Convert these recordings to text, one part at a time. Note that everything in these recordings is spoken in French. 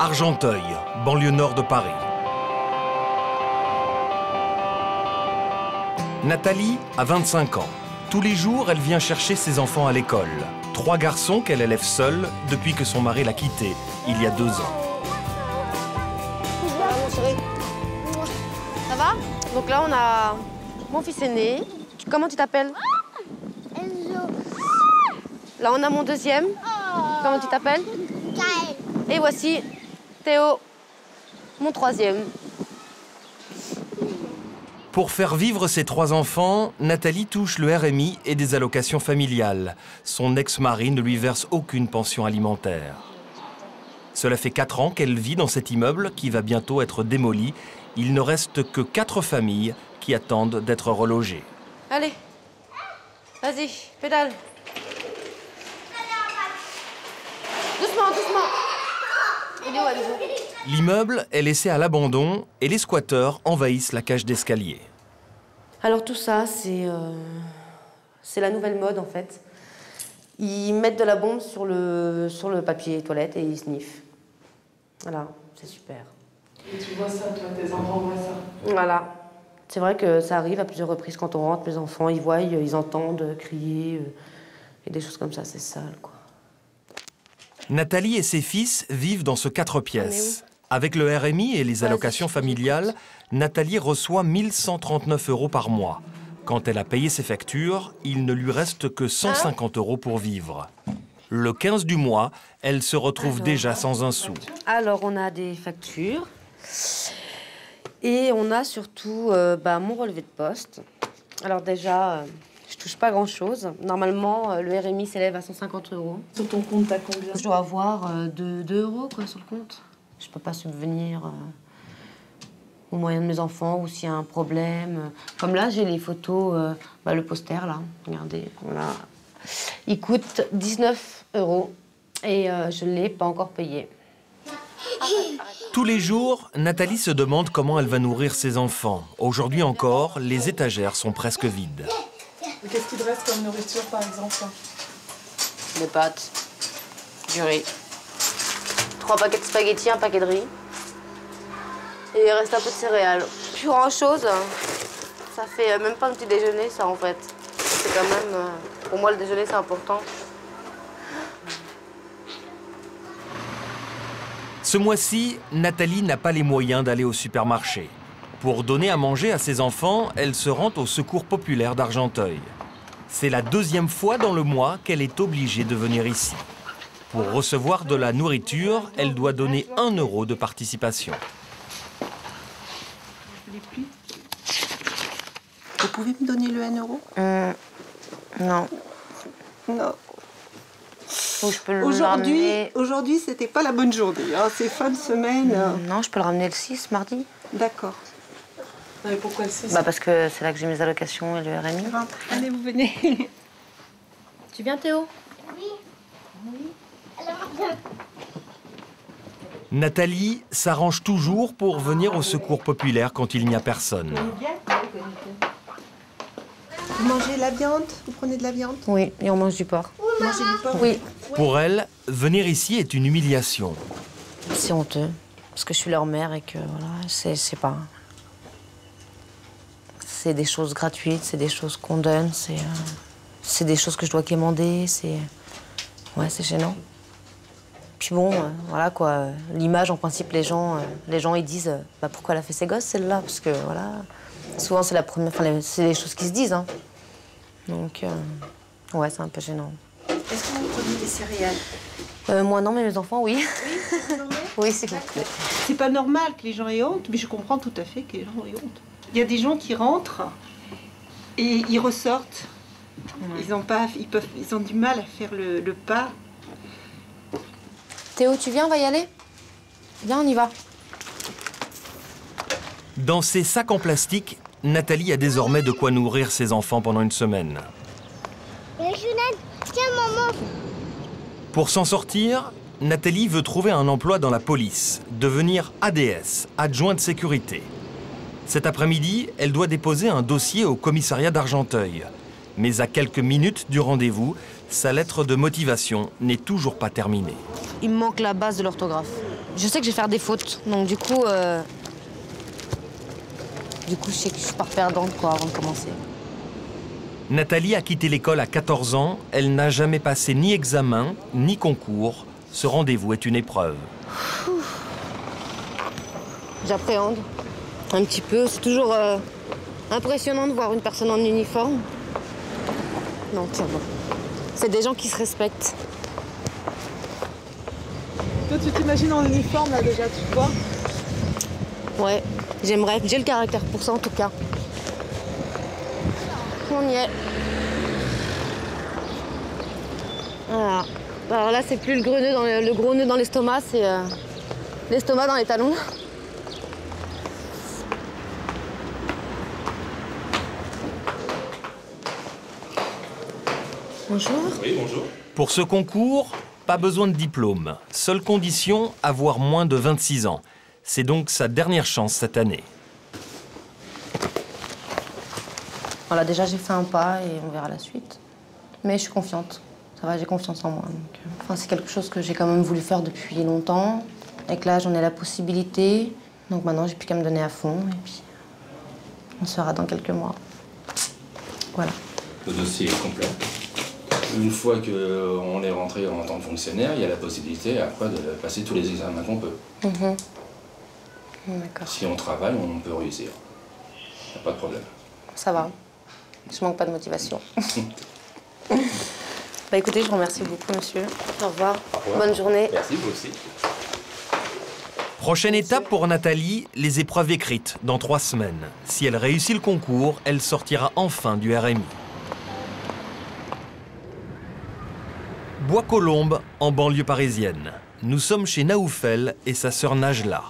Argenteuil, banlieue nord de Paris. Nathalie a 25 ans. Tous les jours, elle vient chercher ses enfants à l'école. 3 garçons qu'elle élève seule depuis que son mari l'a quittée, il y a 2 ans. Ça va? Donc là, on a mon fils aîné. Comment tu t'appelles? Enzo. Là, on a mon deuxième. Comment tu t'appelles? Kael. Et voici Théo, mon troisième. Pour faire vivre ses 3 enfants, Nathalie touche le RMI et des allocations familiales. Son ex-mari ne lui verse aucune pension alimentaire. Cela fait 4 ans qu'elle vit dans cet immeuble qui va bientôt être démoli. Il ne reste que 4 familles qui attendent d'être relogées. Allez, vas-y, pédale. Doucement, doucement. Il est où, Enzo? L'immeuble est laissé à l'abandon et les squatteurs envahissent la cage d'escalier. Alors tout ça, c'est la nouvelle mode en fait. Ils mettent de la bombe sur le papier toilette et ils sniffent. Voilà, c'est super. Et tu vois ça, toi, tes enfants voient ça? Voilà. C'est vrai que ça arrive à plusieurs reprises quand on rentre, les enfants, ils voient, ils entendent crier, et des choses comme ça, c'est sale, quoi. Nathalie et ses fils vivent dans ce 4 pièces. Avec le RMI et les allocations familiales, Nathalie reçoit 1 139 € par mois. Quand elle a payé ses factures, il ne lui reste que 150 € pour vivre. Le 15 du mois, elle se retrouve déjà sans un sou. Alors, on a des factures. Et on a surtout mon relevé de poste. Alors déjà, je touche pas grand-chose. Normalement, le RMI s'élève à 150 €. Sur ton compte, t'as combien? Je dois avoir 2 € quoi, sur le compte. Je peux pas subvenir aux moyens de mes enfants ou s'il y a un problème. Comme là, j'ai les photos, le poster là, regardez, voilà. Il coûte 19 € et je ne l'ai pas encore payé. Tous les jours, Nathalie se demande comment elle va nourrir ses enfants. Aujourd'hui encore, les étagères sont presque vides. Qu'est-ce qu'il te reste comme nourriture, par exemple? Des pâtes, du riz, 3 paquets de spaghettis, un paquet de riz. Et il reste un peu de céréales. Plus grand-chose. Ça fait même pas un petit déjeuner, ça, en fait. C'est quand même... pour moi, le déjeuner, c'est important. Ce mois-ci, Nathalie n'a pas les moyens d'aller au supermarché. Pour donner à manger à ses enfants, elle se rend au Secours populaire d'Argenteuil. C'est la 2e fois dans le mois qu'elle est obligée de venir ici. Pour recevoir de la nourriture, elle doit donner 1 € de participation. Vous pouvez me donner le 1 €? Non. Non. Ou je peux le ramener... Aujourd'hui, c'était pas la bonne journée. Hein. C'est fin de semaine. Non, je peux le ramener le 6, mardi. D'accord. Et pourquoi le 6? Parce que c'est là que j'ai mes allocations et le RMI. Allez, vous venez. Tu viens, Théo? Oui. Alors, Nathalie s'arrange toujours pour venir au Secours populaire quand il n'y a personne. Vous mangez la viande? Vous prenez de la viande? Oui, et on mange du porc. Vous mangez du porc? Oui. Pour elle, venir ici est une humiliation. C'est honteux, parce que je suis leur mère et que, voilà, c'est pas... C'est des choses gratuites, c'est des choses qu'on donne, c'est des choses que je dois quémander, c'est... Ouais, c'est gênant. Puis bon, voilà quoi, l'image, en principe, les gens ils disent pourquoi elle a fait ses gosses, celle-là? Parce que, voilà, souvent c'est la première... Enfin, c'est des choses qui se disent, hein. Donc, ouais, c'est un peu gênant. Est-ce que vous prenez des céréales? Moi non, mais mes enfants, oui. Oui, s'il vous plaît. C'est pas normal que les gens aient honte, mais je comprends tout à fait que les gens aient honte. Il y a des gens qui rentrent et ils ressortent. Ouais. Ils ont du mal à faire le pas. Théo, tu viens, on va y aller? Viens, on y va. Dans ces sacs en plastique, Nathalie a désormais de quoi nourrir ses enfants pendant une semaine. tiens, maman. Pour s'en sortir, Nathalie veut trouver un emploi dans la police, devenir ADS, adjoint de sécurité. Cet après-midi, elle doit déposer un dossier au commissariat d'Argenteuil. Mais à quelques minutes du rendez-vous, sa lettre de motivation n'est toujours pas terminée. Il me manque la base de l'orthographe. je sais que je vais faire des fautes. Donc du coup, je sais que je suis pas perdante quoi, avant de commencer. Nathalie a quitté l'école à 14 ans. Elle n'a jamais passé ni examen, ni concours. Ce rendez-vous est une épreuve. J'appréhende un petit peu. C'est toujours impressionnant de voir une personne en uniforme. Donc ça va. C'est des gens qui se respectent. Toi, tu t'imagines en uniforme, là, déjà, tu te vois? Ouais, j'aimerais. J'ai le caractère pour ça, en tout cas. On y est. Voilà. Alors là, c'est plus le gros nœud dans l'estomac, c'est l'estomac dans les talons. Bonjour. Oui, bonjour. Pour ce concours, pas besoin de diplôme. Seule condition, avoir moins de 26 ans. C'est donc sa dernière chance cette année. Voilà, déjà j'ai fait un pas et on verra la suite. Mais je suis confiante. Ça va, j'ai confiance en moi. Donc, c'est quelque chose que j'ai quand même voulu faire depuis longtemps. Et que là, j'en ai la possibilité. Donc maintenant, j'ai plus qu'à me donner à fond. Et puis, on se verra dans quelques mois. Voilà. Le dossier est complet. Une fois qu'on est rentré en tant que fonctionnaire, il y a la possibilité après de passer tous les examens qu'on peut. D'accord. Si on travaille, on peut réussir. Il n'y a pas de problème. Ça va. Je manque pas de motivation. Bah écoutez, je vous remercie beaucoup, monsieur. Au revoir. Au revoir. Bonne journée. Merci, vous aussi. Prochaine étape pour Nathalie, les épreuves écrites dans 3 semaines. Si elle réussit le concours, elle sortira enfin du RMI. Bois-Colombes, en banlieue parisienne. Nous sommes chez Naoufel et sa sœur Najla.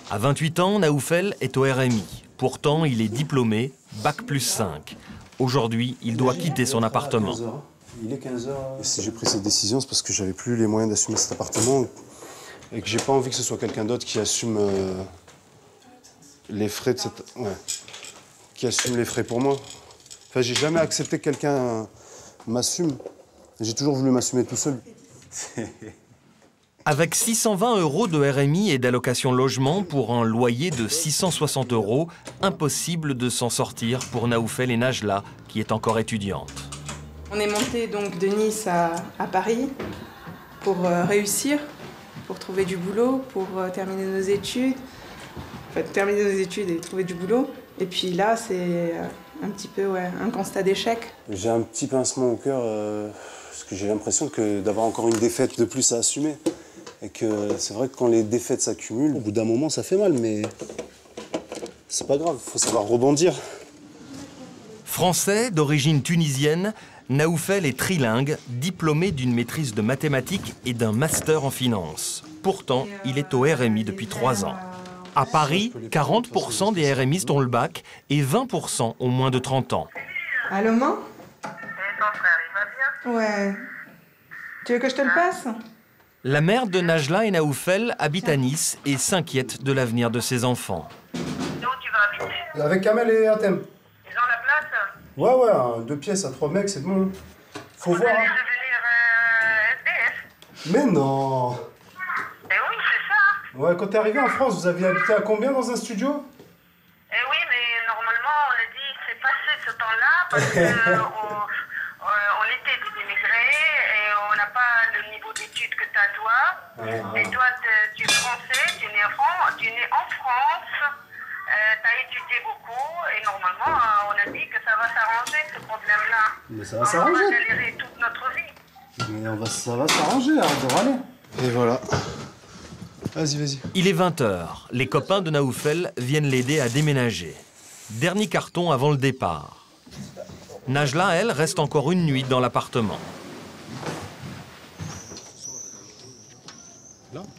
À 28 ans, Naoufel est au RMI. Pourtant, il est diplômé, bac+5. Aujourd'hui, il doit quitter son appartement. Il est 15h. Et si j'ai pris cette décision, c'est parce que j'avais plus les moyens d'assumer cet appartement et que j'ai pas envie que ce soit quelqu'un d'autre qui assume les frais de cette... Ouais. Qui assume les frais pour moi. Enfin, j'ai jamais accepté que quelqu'un m'assume. J'ai toujours voulu m'assumer tout seul. Avec 620 € de RMI et d'allocation logement pour un loyer de 660 €, impossible de s'en sortir pour Naoufel et Najla, qui est encore étudiante. On est monté donc de Nice à Paris pour réussir, pour trouver du boulot, pour terminer nos études. Enfin, terminer nos études et trouver du boulot. Et puis là, c'est un petit peu un constat d'échec. J'ai un petit pincement au cœur, parce que j'ai l'impression d'avoir encore une défaite de plus à assumer. Et que c'est vrai que quand les défaites s'accumulent, au bout d'un moment, ça fait mal, mais c'est pas grave, il faut savoir rebondir. Français d'origine tunisienne, Naoufel est trilingue, diplômé d'une maîtrise de mathématiques et d'un master en finance. Pourtant, il est au RMI depuis 3 ans. À Paris, 40% des RMistes ont le bac et 20% ont moins de 30 ans. Allô, maman? Et ton frère, il va bien? Ouais. Tu veux que je te le passe? La mère de Najla et Naoufel habite à Nice et s'inquiète de l'avenir de ses enfants. D'où tu vas habiter? Avec Kamel et Atem. Ils ont la place? Ouais, 2 pièces à 3 mecs, c'est bon. Faut Vous voir. allez devenir SDF? Mais non. Eh oui, c'est ça. Ouais, quand t'es arrivé en France, vous aviez habité à combien dans un studio? Eh oui, mais normalement, on a dit c'est passé ce temps-là parce qu'on on était des immigrés et on n'a pas le niveau d'études que t'as toi. Et toi, tu es français, tu es né en France, t'as étudié beaucoup et normalement, on a dit que ça va s'arranger ce problème-là. Mais ça va On s'arranger. va galérer toute notre vie. Mais ça va s'arranger, arrête de râler. Et voilà. Vas-y. Il est 20 h. Les copains de Naoufel viennent l'aider à déménager. Dernier carton avant le départ. Najla, elle, reste encore une nuit dans l'appartement.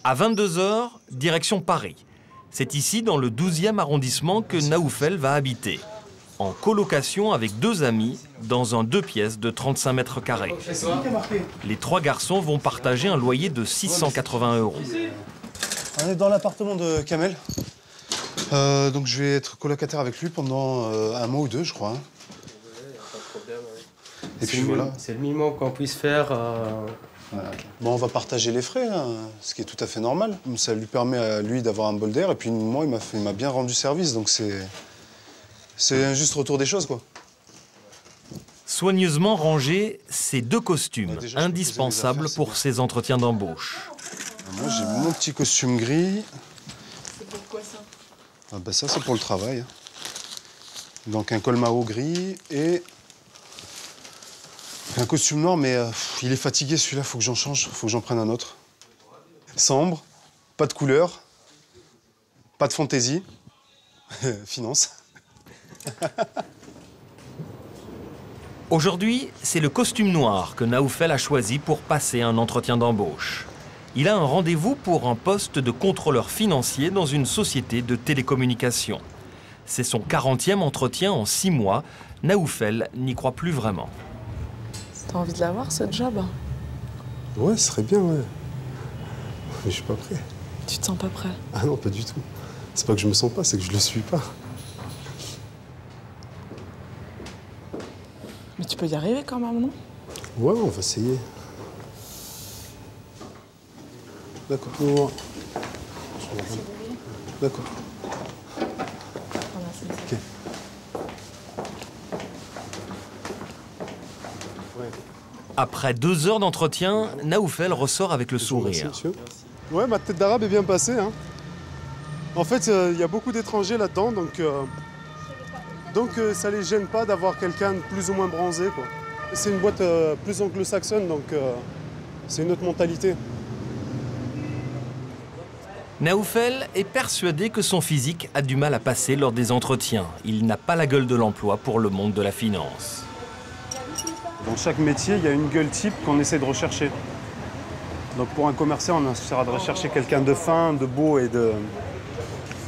À 22 h, direction Paris. C'est ici, dans le 12e arrondissement, que Naoufel va habiter. En colocation avec 2 amis, dans un 2 pièces de 35 mètres carrés. Les 3 garçons vont partager un loyer de 680 €. On est dans l'appartement de Kamel. Donc je vais être colocataire avec lui pendant un mois ou 2, je crois. Et puis voilà. C'est le minimum qu'on puisse faire Voilà. Bon, on va partager les frais, hein, ce qui est tout à fait normal. Ça lui permet à lui d'avoir un bol d'air, et puis moi, il m'a bien rendu service, donc c'est un juste retour des choses, quoi. Soigneusement rangés, ces 2 costumes, déjà, indispensables affaires, pour ces entretiens d'embauche. Moi, j'ai mon petit costume gris. C'est pourquoi ça? Ah ben ça, c'est pour le travail. Hein. Donc un col Mao gris et un costume noir, mais il est fatigué celui-là, faut que j'en change, faut que j'en prenne un autre. Sombre, pas de couleur, pas de fantaisie, finance. Aujourd'hui, c'est le costume noir que Naoufel a choisi pour passer un entretien d'embauche. Il a un rendez-vous pour un poste de contrôleur financier dans une société de télécommunications. C'est son 40e entretien en 6 mois. Naoufel n'y croit plus vraiment. T'as envie de l'avoir, ce job? Ouais, ce serait bien, ouais. Mais je suis pas prêt. Tu te sens pas prêt? Ah non, pas du tout. C'est pas que je me sens pas, c'est que je le suis pas. Mais tu peux y arriver quand même, non? Ouais, on va essayer. D'accord. D'accord. Ok. Après 2 heures d'entretien, Naoufel ressort avec le sourire. Ouais, ma tête d'arabe est bien passée. Hein. En fait, il y a beaucoup d'étrangers là-dedans, donc ça les gêne pas d'avoir quelqu'un de plus ou moins bronzé, quoi. C'est une boîte plus anglo-saxonne, donc c'est une autre mentalité. Naoufel est persuadé que son physique a du mal à passer lors des entretiens. Il n'a pas la gueule de l'emploi pour le monde de la finance. Dans chaque métier, il y a une gueule type qu'on essaie de rechercher. Donc pour un commerçant, on essaiera de rechercher quelqu'un de fin, de beau et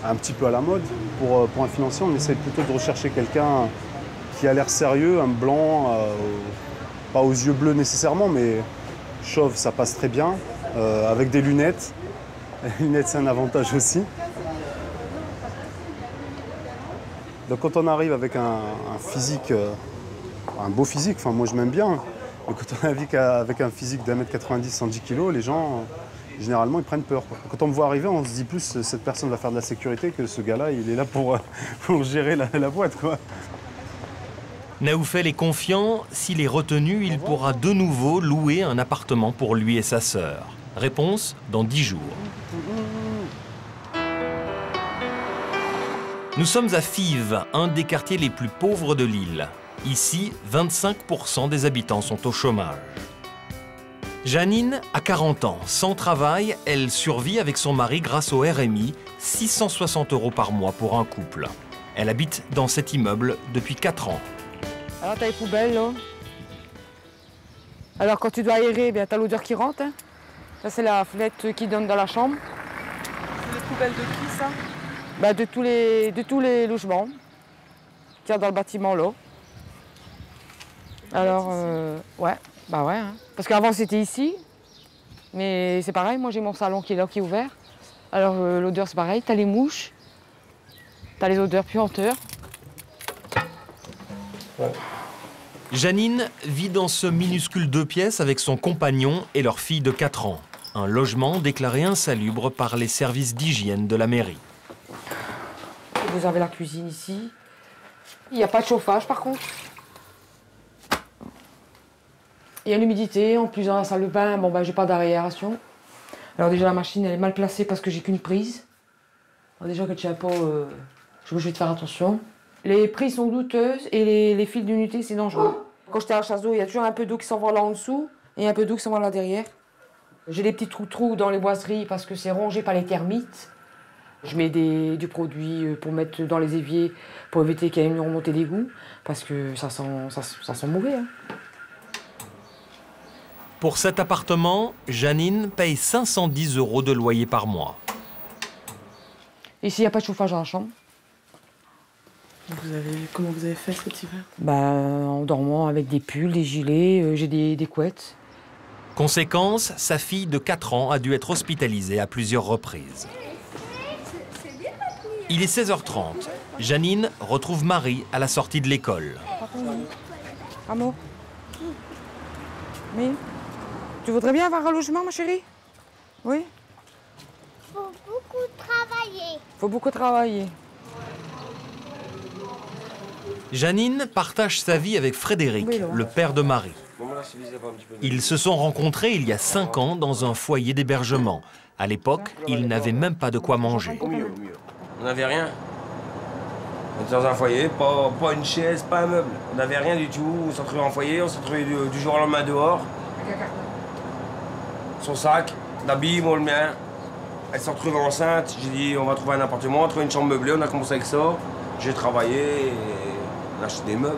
un petit peu à la mode. Pour un financier, on essaie plutôt de rechercher quelqu'un qui a l'air sérieux, un blanc, pas aux yeux bleus nécessairement, mais chauve, ça passe très bien, avec des lunettes. Les lunettes, c'est un avantage aussi. Donc quand on arrive avec un physique, un beau physique, enfin moi je m'aime bien, mais quand on arrive avec un physique d'1m90, 110 kg, les gens, généralement, ils prennent peur, quoi. Quand on me voit arriver, on se dit plus cette personne va faire de la sécurité que ce gars-là, il est là pour gérer la boîte, quoi. Naoufel est confiant, s'il est retenu, il pourra de nouveau louer un appartement pour lui et sa sœur. Réponse dans 10 jours. Nous sommes à Fives, un des quartiers les plus pauvres de l'île. Ici, 25% des habitants sont au chômage. Janine a 40 ans. Sans travail, elle survit avec son mari grâce au RMI, 660 € par mois pour un couple. Elle habite dans cet immeuble depuis 4 ans. Alors, t'as les poubelles, là. Alors, quand tu dois aérer, bien, t'as l'odeur qui rentre. Hein. Ça, c'est la fenêtre qui donne dans la chambre. Les poubelles de qui, ça? Bah, de tous les logements qu'il y a dans le bâtiment, là. Alors, ouais, bah ouais. Hein. Parce qu'avant, c'était ici. Mais c'est pareil, moi, j'ai mon salon qui est là, qui est ouvert. Alors, l'odeur, c'est pareil. T'as les mouches. T'as les odeurs puanteurs. Ouais. Janine vit dans ce minuscule 2 pièces avec son compagnon et leur fille de 4 ans. Un logement déclaré insalubre par les services d'hygiène de la mairie. Vous avez la cuisine ici. Il n'y a pas de chauffage, par contre. Il y a l'humidité, en plus dans la salle de bain, bon, j'ai pas d'aération. Alors déjà, la machine, elle est mal placée parce que j'ai qu'une prise. Alors déjà, quand tu n'as pas, je vais te faire attention. Les prises sont douteuses et les fils d'unité, c'est dangereux. Quand j'étais à la chasse d'eau, il y a toujours un peu d'eau qui s'en va là en dessous et un peu d'eau qui s'en va là derrière. J'ai des petits trous dans les boiseries parce que c'est rongé par les termites. Je mets du produit pour mettre dans les éviers pour éviter qu'il y ait une remontée d'égout parce que ça sent mauvais. Hein. Pour cet appartement, Janine paye 510 € de loyer par mois. Ici, il n'y a pas de chauffage dans la chambre. Comment vous avez fait cet hiver? En dormant avec des pulls, des gilets, j'ai des couettes. Conséquence, sa fille de 4 ans a dû être hospitalisée à plusieurs reprises. Il est 16h30. Janine retrouve Marie à la sortie de l'école. Amour. Oui. Tu voudrais bien avoir un logement, ma chérie? Oui? Faut beaucoup travailler. Faut beaucoup travailler. Janine partage sa vie avec Frédéric, le père de Marie. Ils se sont rencontrés il y a 5 ans dans un foyer d'hébergement. À l'époque, ils n'avaient même pas de quoi manger. On n'avait rien. On était dans un foyer, pas une chaise, pas un meuble. On n'avait rien du tout. On s'est retrouvés en foyer, on s'est retrouvés du jour au lendemain dehors. Son sac, d'habits, moi le mien. Elle s'est retrouvée enceinte. J'ai dit on va trouver un appartement, on a trouvé une chambre meublée, on a commencé avec ça. J'ai travaillé et on a acheté des meubles.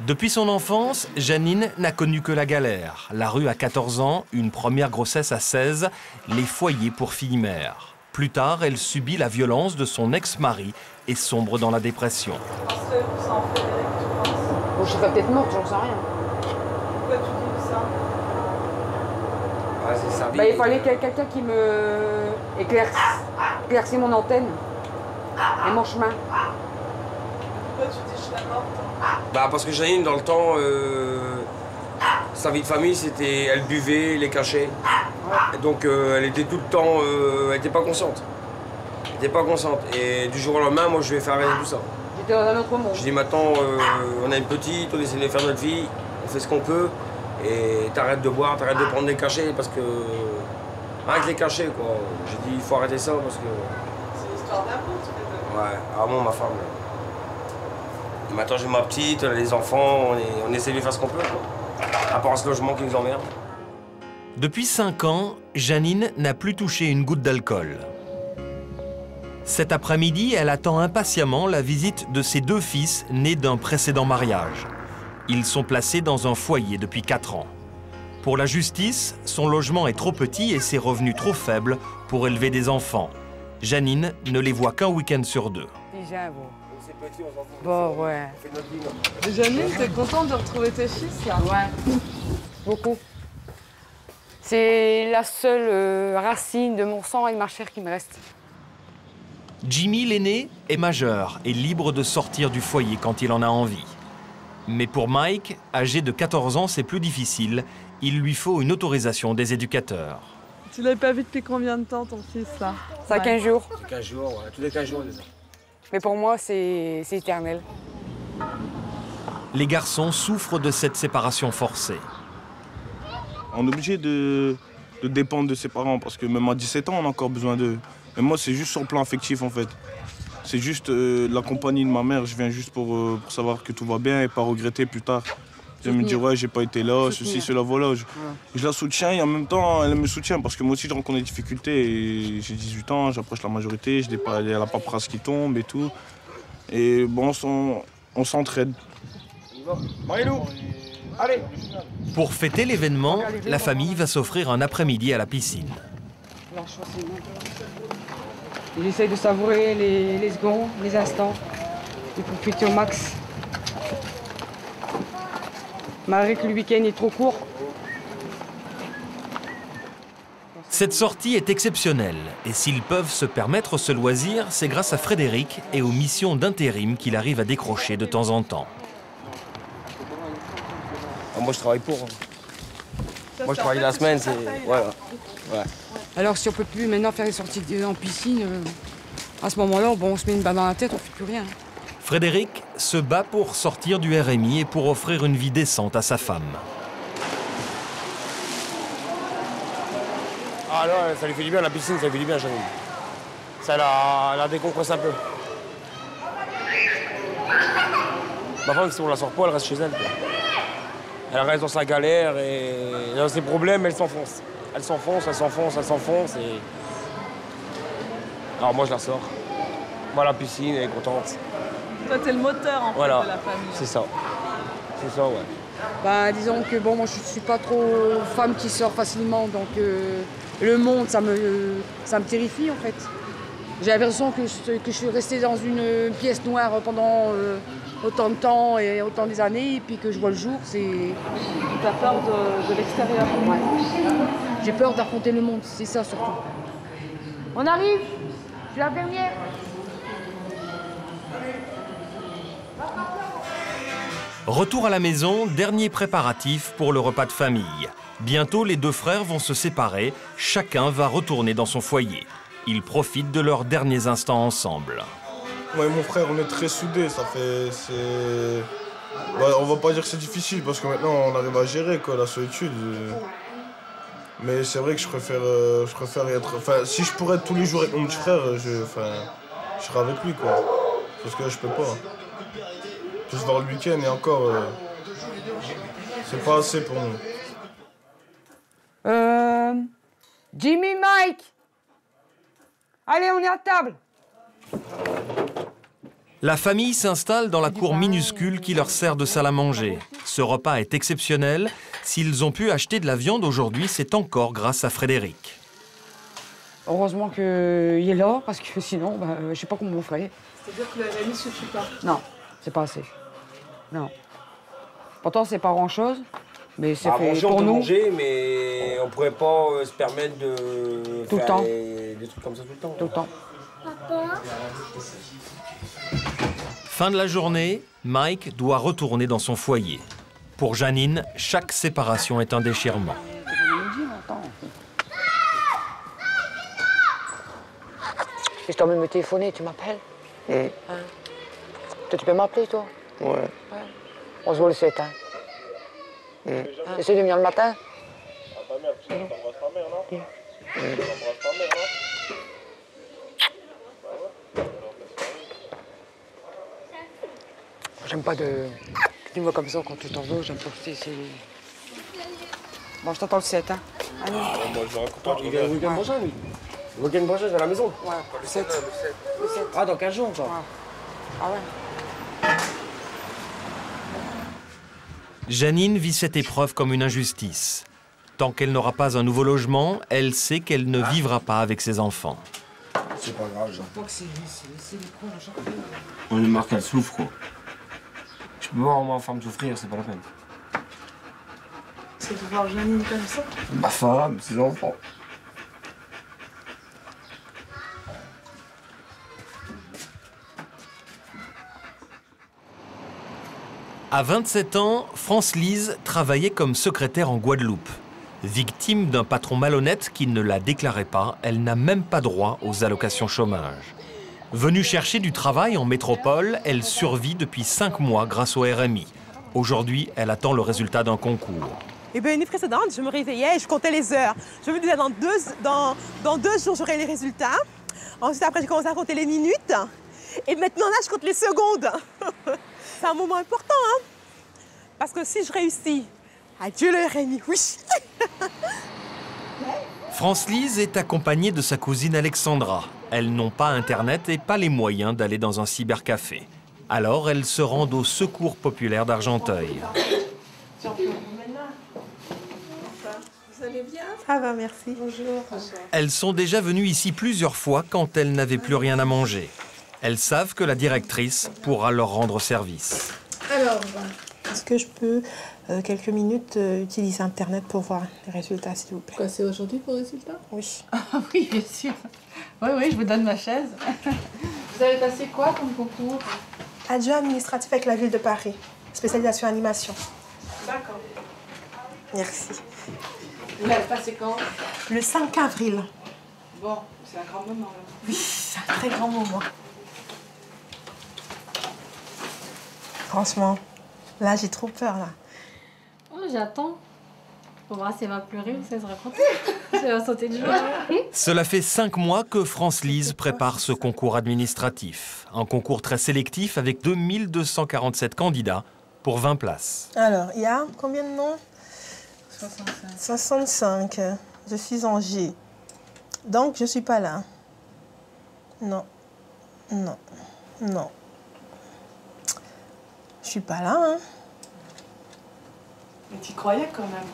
Depuis son enfance, Janine n'a connu que la galère. La rue à 14 ans, une première grossesse à 16, les foyers pour filles mères. Plus tard, elle subit la violence de son ex-mari et sombre dans la dépression. Bon, je serais peut-être morte, j'en sais rien. Pourquoi tu dis ça? Ah, c'est sa vie. Bah, il fallait quelqu'un qui me éclaircisse mon antenne et mon chemin. Pourquoi tu dis je serais morte? Bah parce que Janine, dans le temps, sa vie de famille, c'était elle buvait, elle les cachait. Et donc elle était tout le temps, elle n'était pas consciente. Elle n'était pas consciente. Et du jour au lendemain, moi je vais faire arrêter tout ça. J'étais dans un autre monde. Je dis maintenant, on a une petite, on essaie de faire notre vie, on fait ce qu'on peut. Et t'arrêtes de boire, t'arrêtes de prendre des cachets parce que... Arrête les cachets quoi. J'ai dit il faut arrêter ça parce que... C'est l'histoire d'amour, tu fais. Ouais, vraiment ma femme. Et maintenant j'ai ma petite, on a les enfants, on essaie de lui faire ce qu'on peut quoi. À part ce logement qui nous emmerde. Depuis 5 ans, Janine n'a plus touché une goutte d'alcool. Cet après-midi, elle attend impatiemment la visite de ses 2 fils nés d'un précédent mariage. Ils sont placés dans un foyer depuis 4 ans. Pour la justice, son logement est trop petit et ses revenus trop faibles pour élever des enfants. Janine ne les voit qu'un week-end sur 2. Déjà, bon. Bon, ouais. Janine, t'es contente de retrouver tes fils là? Ouais, beaucoup. C'est la seule racine de mon sang et de ma chair qui me reste. Jimmy, l'aîné, est majeur et libre de sortir du foyer quand il en a envie. Mais pour Mike, âgé de 14 ans, c'est plus difficile. Il lui faut une autorisation des éducateurs. Tu l'avais pas vu depuis combien de temps ton fils là? Ça a 15 jours. 15 jours, ouais. Tous les 15 jours déjà. Mais pour moi, c'est éternel. Les garçons souffrent de cette séparation forcée. On est obligé de dépendre de ses parents parce que même à 17 ans, on a encore besoin d'eux. Mais moi, c'est juste sur le plan affectif en fait. C'est juste la compagnie de ma mère. Je viens juste pour savoir que tout va bien et pas regretter plus tard. Je me dire, ouais, j'ai pas été là, ceci, cela, voilà. Je la soutiens et en même temps, elle me soutient parce que moi aussi, je rencontre des difficultés. Et j'ai 18 ans, j'approche la majorité, il y a la paperasse qui tombe et tout. Et bon, on s'entraide. Marilou, allez! Pour fêter l'événement, la famille va s'offrir un après-midi à la piscine. J'essaye de savourer les secondes, les instants, et profiter au max. Malgré que le week-end est trop court. Cette sortie est exceptionnelle et s'ils peuvent se permettre ce loisir, c'est grâce à Frédéric et aux missions d'intérim qu'il arrive à décrocher de temps en temps. Moi je travaille pour. Moi je travaille la semaine, c'est... Voilà. Ouais. Alors si on peut plus maintenant faire des sorties en piscine, à ce moment-là, bon, on se met une balle dans la tête, on fait plus rien. Frédéric se bat pour sortir du RMI et pour offrir une vie décente à sa femme. Ah là, ça lui fait du bien la piscine, ça lui fait du bien Janine. Ça la décompresse un peu. Ma femme, si on la sort pas, elle reste chez elle. Quoi. Elle reste dans sa galère et dans ses problèmes, elle s'enfonce. Elle s'enfonce, elle s'enfonce, elle s'enfonce et... Alors moi je la sors. Moi la piscine, elle est contente. Toi t'es le moteur en fait de la famille. C'est ça. C'est ça, ouais. Bah disons que bon, moi je suis pas trop femme qui sort facilement, donc le monde ça me terrifie en fait. J'ai l'impression que je suis restée dans une pièce noire pendant autant de temps et autant des années, et puis que je vois le jour, c'est... T'as peur de l'extérieur? Ouais. J'ai peur d'affronter le monde, c'est ça surtout. On arrive, je suis la dernière. Retour à la maison, dernier préparatif pour le repas de famille. Bientôt, les deux frères vont se séparer. Chacun va retourner dans son foyer. Ils profitent de leurs derniers instants ensemble. Moi et mon frère, on est très soudés. Ça fait... Ouais, on va pas dire que c'est difficile parce que maintenant, on arrive à gérer quoi, la solitude. Mais c'est vrai que je préfère être... Enfin, si je pourrais être tous les jours avec mon petit frère, je serais avec lui, quoi. Parce que là, je peux pas. Juste voir le week-end et encore, c'est pas assez pour nous. Jimmy, Mike! Allez, on est à table! La famille s'installe dans la cour minuscule qui leur sert de salle à manger. Ce repas est exceptionnel. S'ils ont pu acheter de la viande aujourd'hui, c'est encore grâce à Frédéric. Heureusement qu'il est là, parce que sinon, je sais pas comment on ferait. C'est-à-dire que le RMI ne suffit pas? Non, c'est pas assez. Non. Pourtant, c'est pas grand-chose, mais c'est fait manger, pour on peut nous. manger, mais on pourrait pas se permettre de tout faire le temps. des trucs comme ça tout le temps. Tout le temps. Papa? Fin de la journée, Mike doit retourner dans son foyer. Pour Janine, chaque séparation est un déchirement. Si je t'emmène me téléphoner, tu m'appelles? Hein? Toi, tu peux m'appeler, toi? Ouais. On se voit le 7, hein? Essaye de venir le matin? Ta mère, tu embrasses ta mère, non? Tu embrasses ta mère, non? J'aime pas de... Tu me vois comme ça quand tu t'en veux, j'aime pas que c'est... Bon, je t'attends le 7, hein? Allez. Moi, je raconte. Il vient le week-end prochain, lui. Le week-end prochain, je vais à la maison. Ouais, le 7. Le 7. Ah, dans 15 jours, quoi. Ouais. Ah ouais. Janine vit cette épreuve comme une injustice. Tant qu'elle n'aura pas un nouveau logement, elle sait qu'elle ne vivra pas avec ses enfants. C'est pas grave, Jean. On est marqué, elle souffre, quoi. Je peux voir ma femme souffrir, c'est pas la peine. C'est de voir Janine comme ça? Ma femme, ses enfants. À 27 ans, France-Lise travaillait comme secrétaire en Guadeloupe. Victime d'un patron malhonnête qui ne la déclarait pas, elle n'a même pas droit aux allocations chômage. Venue chercher du travail en métropole, elle survit depuis 5 mois grâce au RMI. Aujourd'hui, elle attend le résultat d'un concours. Eh bien, l'année précédente, je me réveillais et je comptais les heures. Je me disais, dans deux jours, j'aurai les résultats. Ensuite, après, j'ai commencé à compter les minutes. Et maintenant, là, je compte les secondes. C'est un moment important, hein? Parce que si je réussis, adieu le RMI, oui. France-Lise est accompagnée de sa cousine Alexandra. Elles n'ont pas Internet et pas les moyens d'aller dans un cybercafé. Alors, elles se rendent au Secours populaire d'Argenteuil. Vous allez bien? Ça va, merci. Bonjour. Elles sont déjà venues ici plusieurs fois quand elles n'avaient plus rien à manger. Elles savent que la directrice pourra leur rendre service. Alors, est-ce que je peux, quelques minutes, utiliser Internet pour voir les résultats, s'il vous plaît? Quoi, c'est aujourd'hui pour les résultats? Oui. Ah oui, bien sûr. Oui, je vous donne ma chaise. Vous avez passé quoi comme concours? Adjoint administratif avec la ville de Paris. Spécialisation animation. D'accord. Merci. Vous l'avez passé quand? Le 5 avril. Bon, c'est un grand moment. Là. Oui, c'est un très grand moment. Franchement, là, j'ai trop peur, là. Oh, j'attends. Pour voir si elle va pleurer ou si elle sera contente. Elle va sauter de joie. Cela fait 5 mois que France-Lise prépare ce concours administratif. Un concours très sélectif avec 2247 candidats pour 20 places. Alors, il y a combien de noms? 65. 65. Je suis en G. Donc, je suis pas là. Non. Non. Non. Je suis pas là, hein. Mais tu croyais quand même?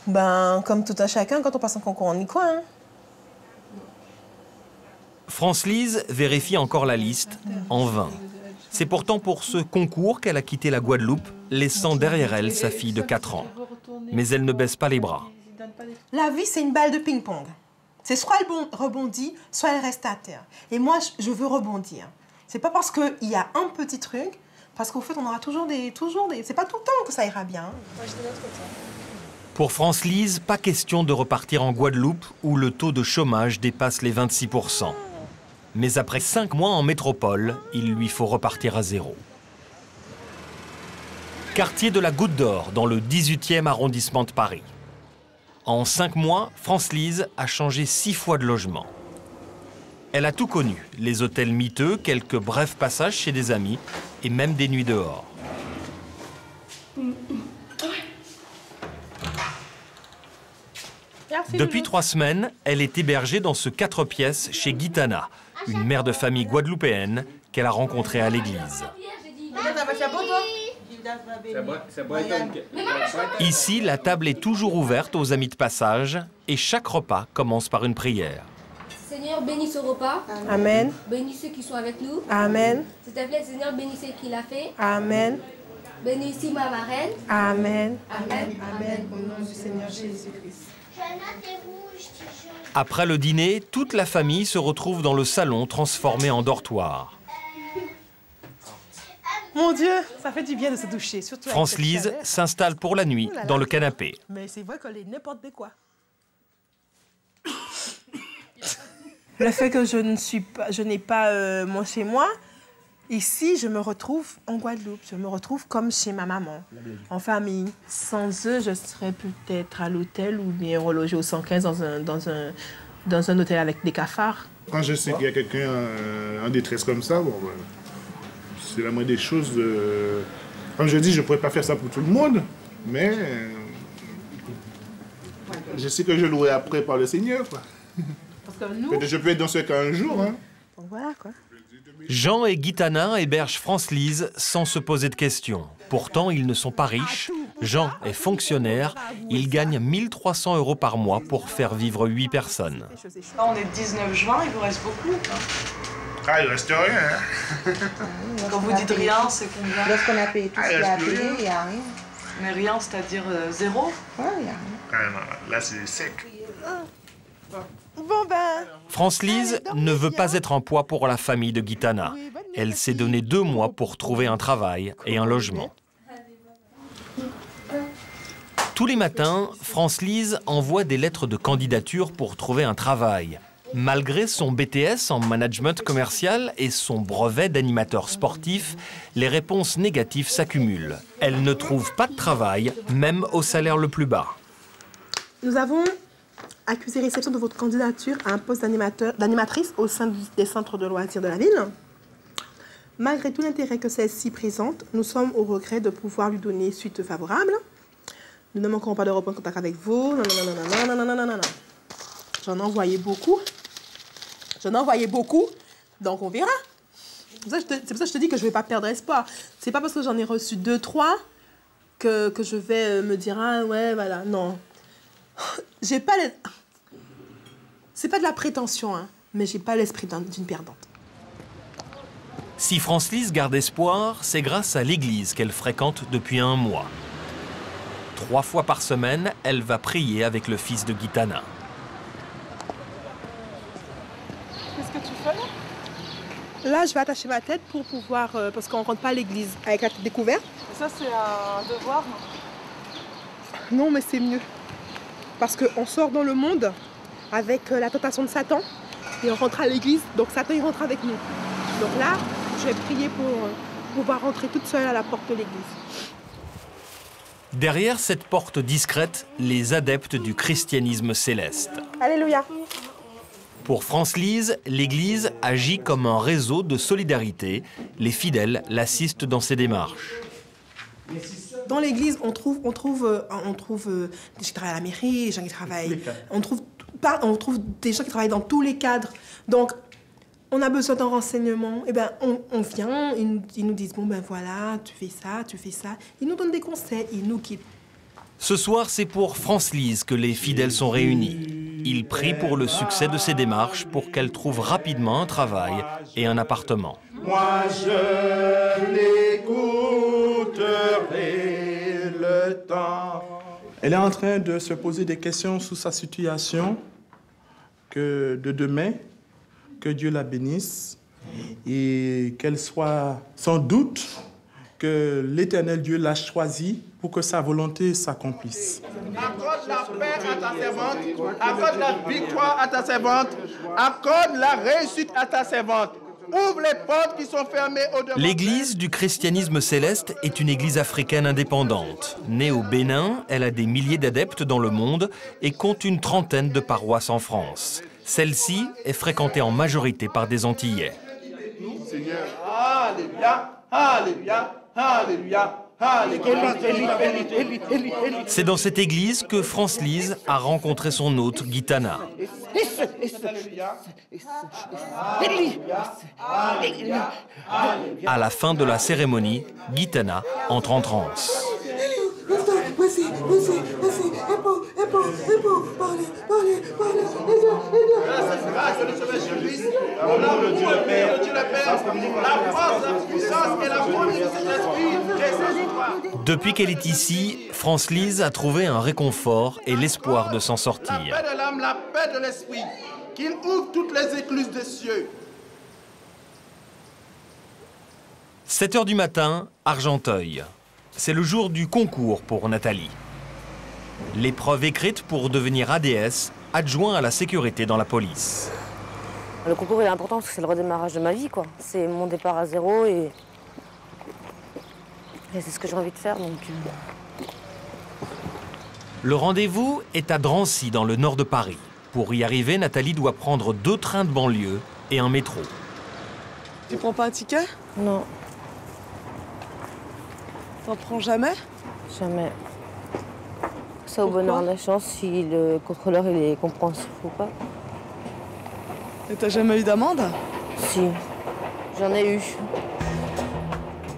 Ben, comme tout à chacun, quand on passe un concours, on y croit, hein. France-Lise vérifie encore la liste, en vain. C'est pourtant pour ce concours qu'elle a quitté la Guadeloupe, laissant derrière elle sa fille de 4 ans. Mais elle ne baisse pas les bras. La vie, c'est une balle de ping-pong. C'est soit elle rebondit, soit elle reste à terre. Et moi, je veux rebondir. C'est pas parce qu'il y a un petit truc, parce qu'au fait, on aura toujours des... C'est pas tout le temps que ça ira bien. Moi, je te note comme ça. Pour France-Lise, pas question de repartir en Guadeloupe où le taux de chômage dépasse les 26%. Mais après 5 mois en métropole, il lui faut repartir à zéro. Quartier de la Goutte d'Or, dans le 18e arrondissement de Paris. En 5 mois, France-Lise a changé 6 fois de logement. Elle a tout connu, les hôtels miteux, quelques brefs passages chez des amis et même des nuits dehors. Depuis 3 semaines, elle est hébergée dans ce 4 pièces chez Gitana, une mère de famille guadeloupéenne qu'elle a rencontrée à l'église. Ici, la table est toujours ouverte aux amis de passage et chaque repas commence par une prière. Seigneur, bénis ce repas. Amen. Bénis ceux qui sont avec nous. Amen. S'il te plaît, Seigneur, bénis ce qu'il a fait. Amen. Bénis ici ma marraine. Amen. Amen. Amen. Au nom du Seigneur Jésus-Christ. Après le dîner, toute la famille se retrouve dans le salon transformé en dortoir. Mon Dieu, ça fait du bien de se doucher, surtout avec cette France-Lise chaleur. s'installe pour la nuit dans le canapé. Mais c'est vrai qu'elle est n'importe de quoi. Le fait que je n'ai pas mon chez moi, ici, je me retrouve en Guadeloupe. Je me retrouve comme chez ma maman, en famille. Sans eux, je serais peut-être à l'hôtel ou bien relogée au 115 dans un hôtel avec des cafards. Quand je sais qu'il y a quelqu'un en détresse comme ça, bon, ben, c'est la moindre des choses. Comme je dis, je ne pourrais pas faire ça pour tout le monde, mais je sais que je l'aurai après par le Seigneur. Quoi. Parce que nous... Peut-être je peux être dans ce cas un jour. Hein. Donc voilà, quoi. Jean et Gitana hébergent France-Lise sans se poser de questions. Pourtant, ils ne sont pas riches. Jean est fonctionnaire. Il gagne 1 300 € par mois pour faire vivre 8 personnes. Là, on est 19 juin, il vous reste beaucoup. Ah, il reste rien. Hein. Quand vous dites rien, c'est combien? Lorsqu'on a payé tout ce qu'il y a à payer, il n'y a rien. Mais rien, c'est-à-dire zéro? Ouais, il n'y a rien. Ah, non, là, c'est sec. Bon ben... France-Lise ne veut pas être en poids pour la famille de Gitana. Elle s'est donné 2 mois pour trouver un travail et un logement. Tous les matins, France-Lise envoie des lettres de candidature pour trouver un travail. Malgré son BTS en management commercial et son brevet d'animateur sportif, les réponses négatives s'accumulent. Elle ne trouve pas de travail, même au salaire le plus bas. Nous avons accusé réception de votre candidature à un poste d'animatrice au sein des centres de loisirs de la ville. Malgré tout l'intérêt que celle-ci présente, nous sommes au regret de pouvoir lui donner suite favorable. Nous ne manquerons pas de reprendre contact avec vous. Non. J'en ai envoyé beaucoup. Donc on verra. C'est pour ça que je te dis que je ne vais pas perdre espoir. C'est pas parce que j'en ai reçu 2, 3 que je vais me dire, ah ouais, voilà, non. J'ai pas les... C'est pas de la prétention, hein, mais j'ai pas l'esprit d'une perdante. Si France-Lise garde espoir, c'est grâce à l'église qu'elle fréquente depuis 1 mois. 3 fois par semaine, elle va prier avec le fils de Gitana. Qu'est-ce que tu fais là? Là, je vais attacher ma tête pour pouvoir... parce qu'on rentre pas à l'église avec la tête découverte. Ça, c'est un devoir? Non, mais c'est mieux. Parce qu'on sort dans le monde avec la tentation de Satan et on rentre à l'église, donc Satan il rentre avec nous. Donc là, je vais prier pour pouvoir rentrer toute seule à la porte de l'église. Derrière cette porte discrète, les adeptes du christianisme céleste. Alléluia. Pour France-Lise, l'église agit comme un réseau de solidarité. Les fidèles l'assistent dans ses démarches. Dans l'église, on trouve des gens qui travaillent à la mairie, des gens qui travaillent... On trouve des gens qui travaillent dans tous les cadres. Donc, on a besoin d'un renseignement. Eh ben, on vient, ils nous disent, bon ben voilà, tu fais ça. Ils nous donnent des conseils, ils nous quittent. Ce soir, c'est pour France-Lise que les fidèles sont réunis. Ils prient pour le succès de ses démarches pour qu'elle trouve rapidement un travail et un appartement. Moi, je l'écouterai. Le temps. Elle est en train de se poser des questions sur sa situation, que de demain, que Dieu la bénisse et qu'elle soit sans doute que l'Éternel Dieu l'a choisie pour que sa volonté s'accomplisse. À toi la paix à ta servante, accorde la victoire à ta servante, accorde la réussite à ta servante. Ouvre les portes qui sont fermées au-devant. L'Église du christianisme céleste est une église africaine indépendante. Née au Bénin, elle a des milliers d'adeptes dans le monde et compte une trentaine de paroisses en France. Celle-ci est fréquentée en majorité par des Antillais. Seigneur. Alléluia, alléluia, alléluia. C'est dans cette église que France Lise a rencontré son hôte, Gitana. À la fin de la cérémonie, Gitana entre en transe. Depuis qu'elle est ici, France Lise a trouvé un réconfort et l'espoir de s'en sortir. La paix de l'âme, la paix de l'esprit, qu'il ouvre toutes les écluses des cieux. 7 h du matin, Argenteuil. C'est le jour du concours pour Nathalie. L'épreuve écrite pour devenir ADS, adjoint à la sécurité dans la police. Le concours est important parce que c'est le redémarrage de ma vie, quoi. C'est mon départ à zéro et c'est ce que j'ai envie de faire, donc... Le rendez-vous est à Drancy, dans le nord de Paris. Pour y arriver, Nathalie doit prendre 2 trains de banlieue et un métro. Tu prends pas un ticket? Non. T'en prends jamais? Jamais. C'est au bonheur de la chance si le contrôleur il est compréhensif ou pas. Et t'as jamais eu d'amende? Si, j'en ai eu.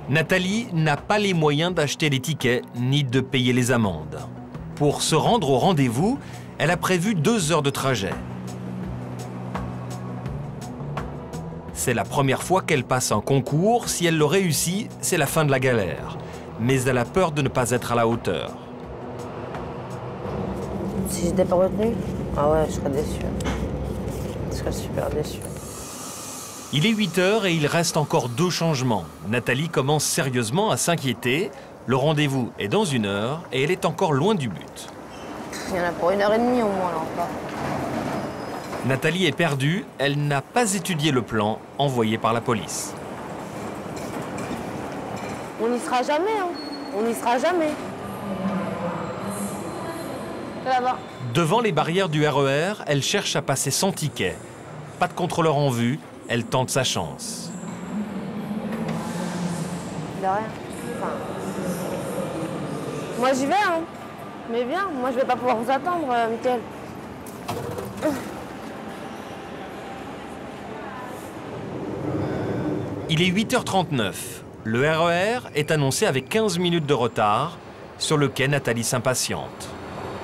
Nathalie n'a pas les moyens d'acheter les tickets ni de payer les amendes. Pour se rendre au rendez-vous, elle a prévu 2 heures de trajet. C'est la première fois qu'elle passe un concours. Si elle le réussit, c'est la fin de la galère. Mais elle a peur de ne pas être à la hauteur. Si j'étais pas retenue, ah ouais, je serais déçue. Je serais super déçue. Il est 8 h et il reste encore 2 changements. Nathalie commence sérieusement à s'inquiéter. Le rendez-vous est dans 1 heure et elle est encore loin du but. Il y en a pour 1h30 au moins, là, encore. Nathalie est perdue. Elle n'a pas étudié le plan envoyé par la police. On n'y sera jamais, hein. On n'y sera jamais. Là-bas. Devant les barrières du RER, elle cherche à passer sans ticket. Pas de contrôleur en vue, elle tente sa chance. De rien. Enfin... Moi j'y vais, hein. Mais viens, moi je vais pas pouvoir vous attendre, Mickaël. Il est 8 h 39. Le RER est annoncé avec 15 minutes de retard. Sur le quai, Nathalie s'impatiente.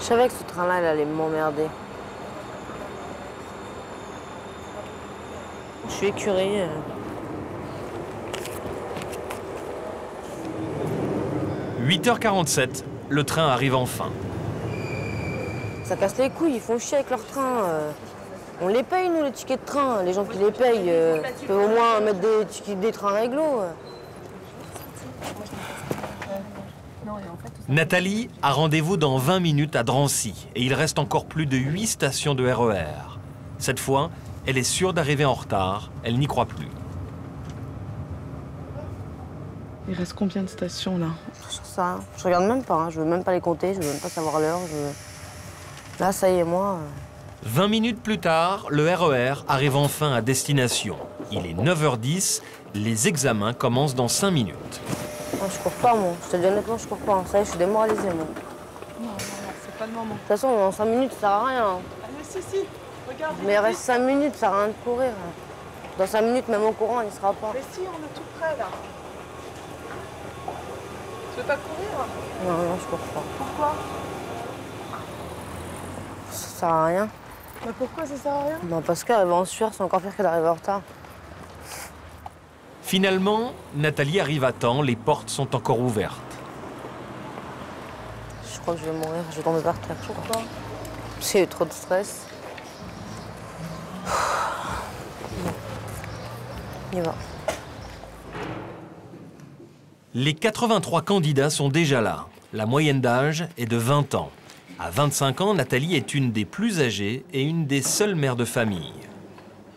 Je savais que ce train-là, il allait m'emmerder. Je suis écurée. 8 h 47, le train arrive enfin. Ça casse les couilles, ils font chier avec leur train. On les paye, nous, les tickets de train. Les gens qui les payent peuvent au moins mettre des trains réglo. Nathalie a rendez-vous dans 20 minutes à Drancy et il reste encore plus de 8 stations de RER. Cette fois, elle est sûre d'arriver en retard. Elle n'y croit plus. Il reste combien de stations là? Je sais rien. Je regarde même pas. Hein. Je veux même pas les compter. Je veux même pas savoir l'heure. Là, ça y est, moi. 20 minutes plus tard, le RER arrive enfin à destination. Il est 9 h 10. Les examens commencent dans 5 minutes. Moi, je cours pas, moi. Je te dis honnêtement, je cours pas. Ça y est, je suis démoralisée, moi. Non, c'est pas le moment. De toute façon, en 5 minutes, ça sert à rien. Ah, mais si, regarde. Mais il reste 5 minutes, ça sert à rien de courir. Dans 5 minutes, même au courant, il ne sera pas. Mais si, on est tout près, là. Tu veux pas courir? Non, je cours pas. Pourquoi? Ça sert à rien. Mais pourquoi ça sert à rien? Non, parce qu'arriver en sueur, c'est encore pire que d'arriver en retard. Finalement, Nathalie arrive à temps, les portes sont encore ouvertes. Je crois que je vais mourir, je vais tomber par terre. Pourquoi? J'ai eu trop de stress. On y va. Les 83 candidats sont déjà là. La moyenne d'âge est de 20 ans. À 25 ans, Nathalie est une des plus âgées et une des seules mères de famille.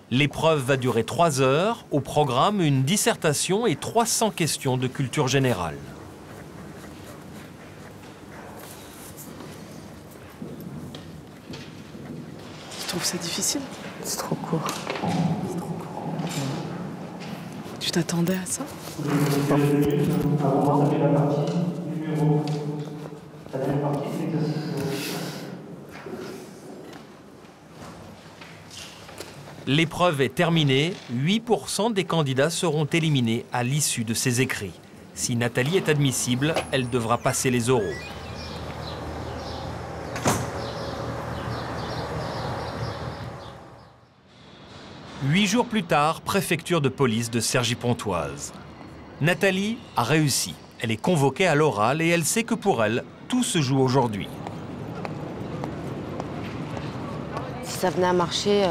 L'épreuve va durer 3 heures. Au programme, une dissertation et 300 questions de culture générale. Tu trouves ça difficile? C'est trop court. Tu t'attendais à ça? L'épreuve est terminée. 8% des candidats seront éliminés à l'issue de ces écrits. Si Nathalie est admissible, elle devra passer les oraux. Huit jours plus tard, préfecture de police de Cergy-Pontoise. Nathalie a réussi. Elle est convoquée à l'oral et elle sait que pour elle, tout se joue aujourd'hui. Si ça venait à marcher,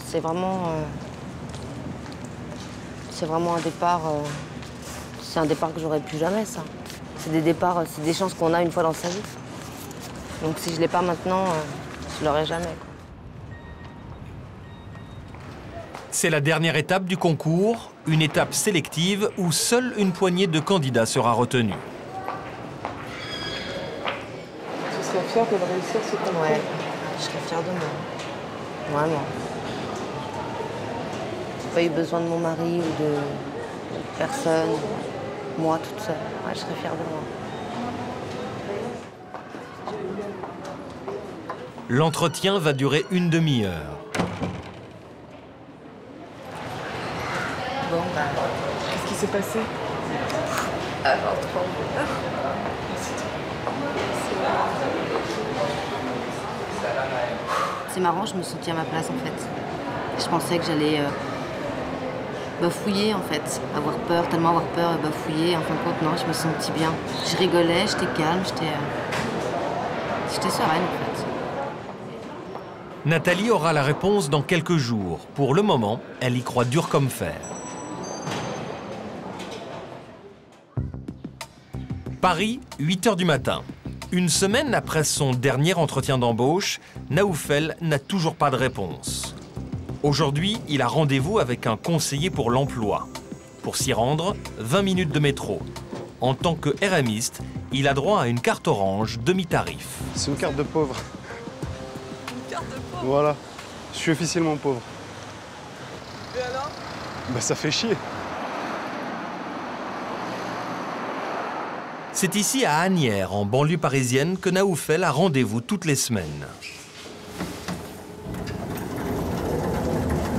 c'est vraiment un départ. C'est un départ que j'aurais plus jamais, ça. C'est des départs, c'est des chances qu'on a une fois dans sa vie. Donc si je l'ai pas maintenant, je l'aurai jamais, quoi. C'est la dernière étape du concours, une étape sélective où seule une poignée de candidats sera retenue. Tu serais fière de réussir ce concours? Ouais, je serais fière de moi. Vraiment. J'ai pas eu besoin de mon mari ou de personne. Moi, toute seule. Ouais, je serais fière de moi. L'entretien va durer une demi-heure. Bon, bah... Qu'est-ce qui s'est passé? Alors, trop bien. C'est marrant, je me sentis à ma place, en fait. Je pensais que j'allais bafouiller, en fait. Avoir peur, tellement avoir peur et bafouiller. En fin de compte, non, je me sentis bien. Je rigolais, j'étais calme, j'étais sereine, en fait. Nathalie aura la réponse dans quelques jours. Pour le moment, elle y croit dur comme fer. Paris, 8 h du matin. Une semaine après son dernier entretien d'embauche, Naoufel n'a toujours pas de réponse. Aujourd'hui, il a rendez-vous avec un conseiller pour l'emploi. Pour s'y rendre, 20 minutes de métro. En tant que RMiste, il a droit à une carte orange demi-tarif. C'est une carte de pauvre. Une carte de pauvre? Voilà. Je suis officiellement pauvre. Et alors? Bah ça fait chier. C'est ici à Asnières, en banlieue parisienne, que Naoufel a rendez-vous toutes les semaines.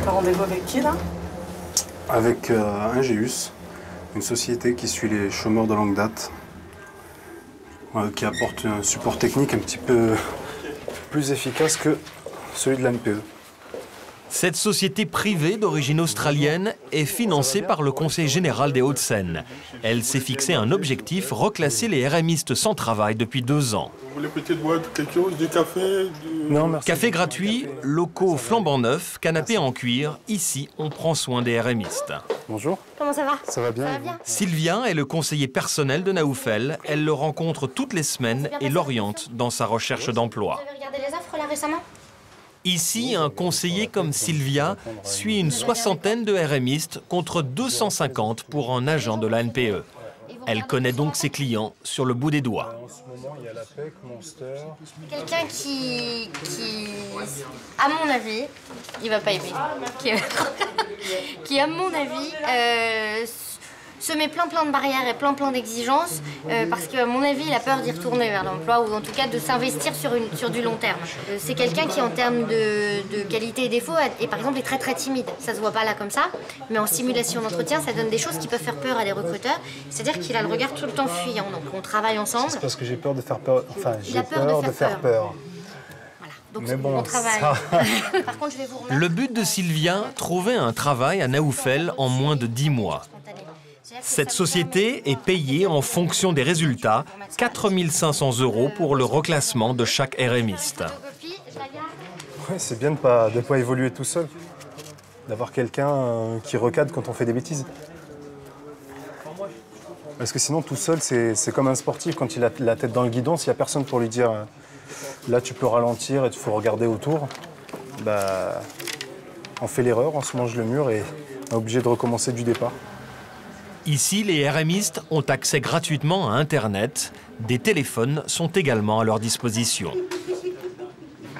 T'as rendez-vous avec qui, là? Avec Ingeus, une société qui suit les chômeurs de longue date, qui apporte un support technique un petit peu plus efficace que celui de l'ANPE. Cette société privée d'origine australienne est financée par le Conseil général des Hauts-de-Seine. Elle s'est fixé un objectif, reclasser les RMistes sans travail depuis 2 ans. Vous voulez peut-être boire quelque chose, du café? Non, merci. Café gratuit, locaux flambant neufs, canapés en cuir. Ici, on prend soin des RMistes. Bonjour. Comment ça va? Ça va bien? Ça va bien. Sylvia est le conseiller personnel de Naoufel. Elle le rencontre toutes les semaines et l'oriente dans sa recherche d'emploi. Vous avez regardé les offres là récemment? Ici, un conseiller comme Sylvia suit une 60aine de RMistes contre 250 pour un agent de la NPE. Elle connaît donc ses clients sur le bout des doigts. En ce moment, il y a la PEC, Monster. Quelqu'un qui, à mon avis, il va pas aimer. Qui à mon avis, se met plein de barrières et plein d'exigences parce qu'à mon avis, il a peur d'y retourner vers l'emploi ou en tout cas de s'investir sur du long terme. C'est quelqu'un qui, en termes de qualité et défauts, par exemple, est très timide. Ça se voit pas là comme ça, mais en simulation d'entretien, ça donne des choses qui peuvent faire peur à des recruteurs. C'est-à-dire qu'il a le regard tout le temps fuyant. Donc on travaille ensemble. C'est parce que j'ai peur de faire peur. Enfin, j'ai peur de faire peur. Donc mais bon, on travaille. Ça... Par contre, je vais vous remettre... Le but de Sylvia, trouver un travail à Naoufel en moins de 10 mois. Cette société est payée en fonction des résultats, 4 500 € pour le reclassement de chaque RMiste. Ouais, c'est bien de pas évoluer tout seul, d'avoir quelqu'un qui recadre quand on fait des bêtises. Parce que sinon, tout seul, c'est comme un sportif, quand il a la tête dans le guidon, s'il n'y a personne pour lui dire Là, tu peux ralentir et il faut regarder autour. Bah, on fait l'erreur, on se mange le mur et on est obligé de recommencer du départ. Ici, les RMistes ont accès gratuitement à Internet. Des téléphones sont également à leur disposition.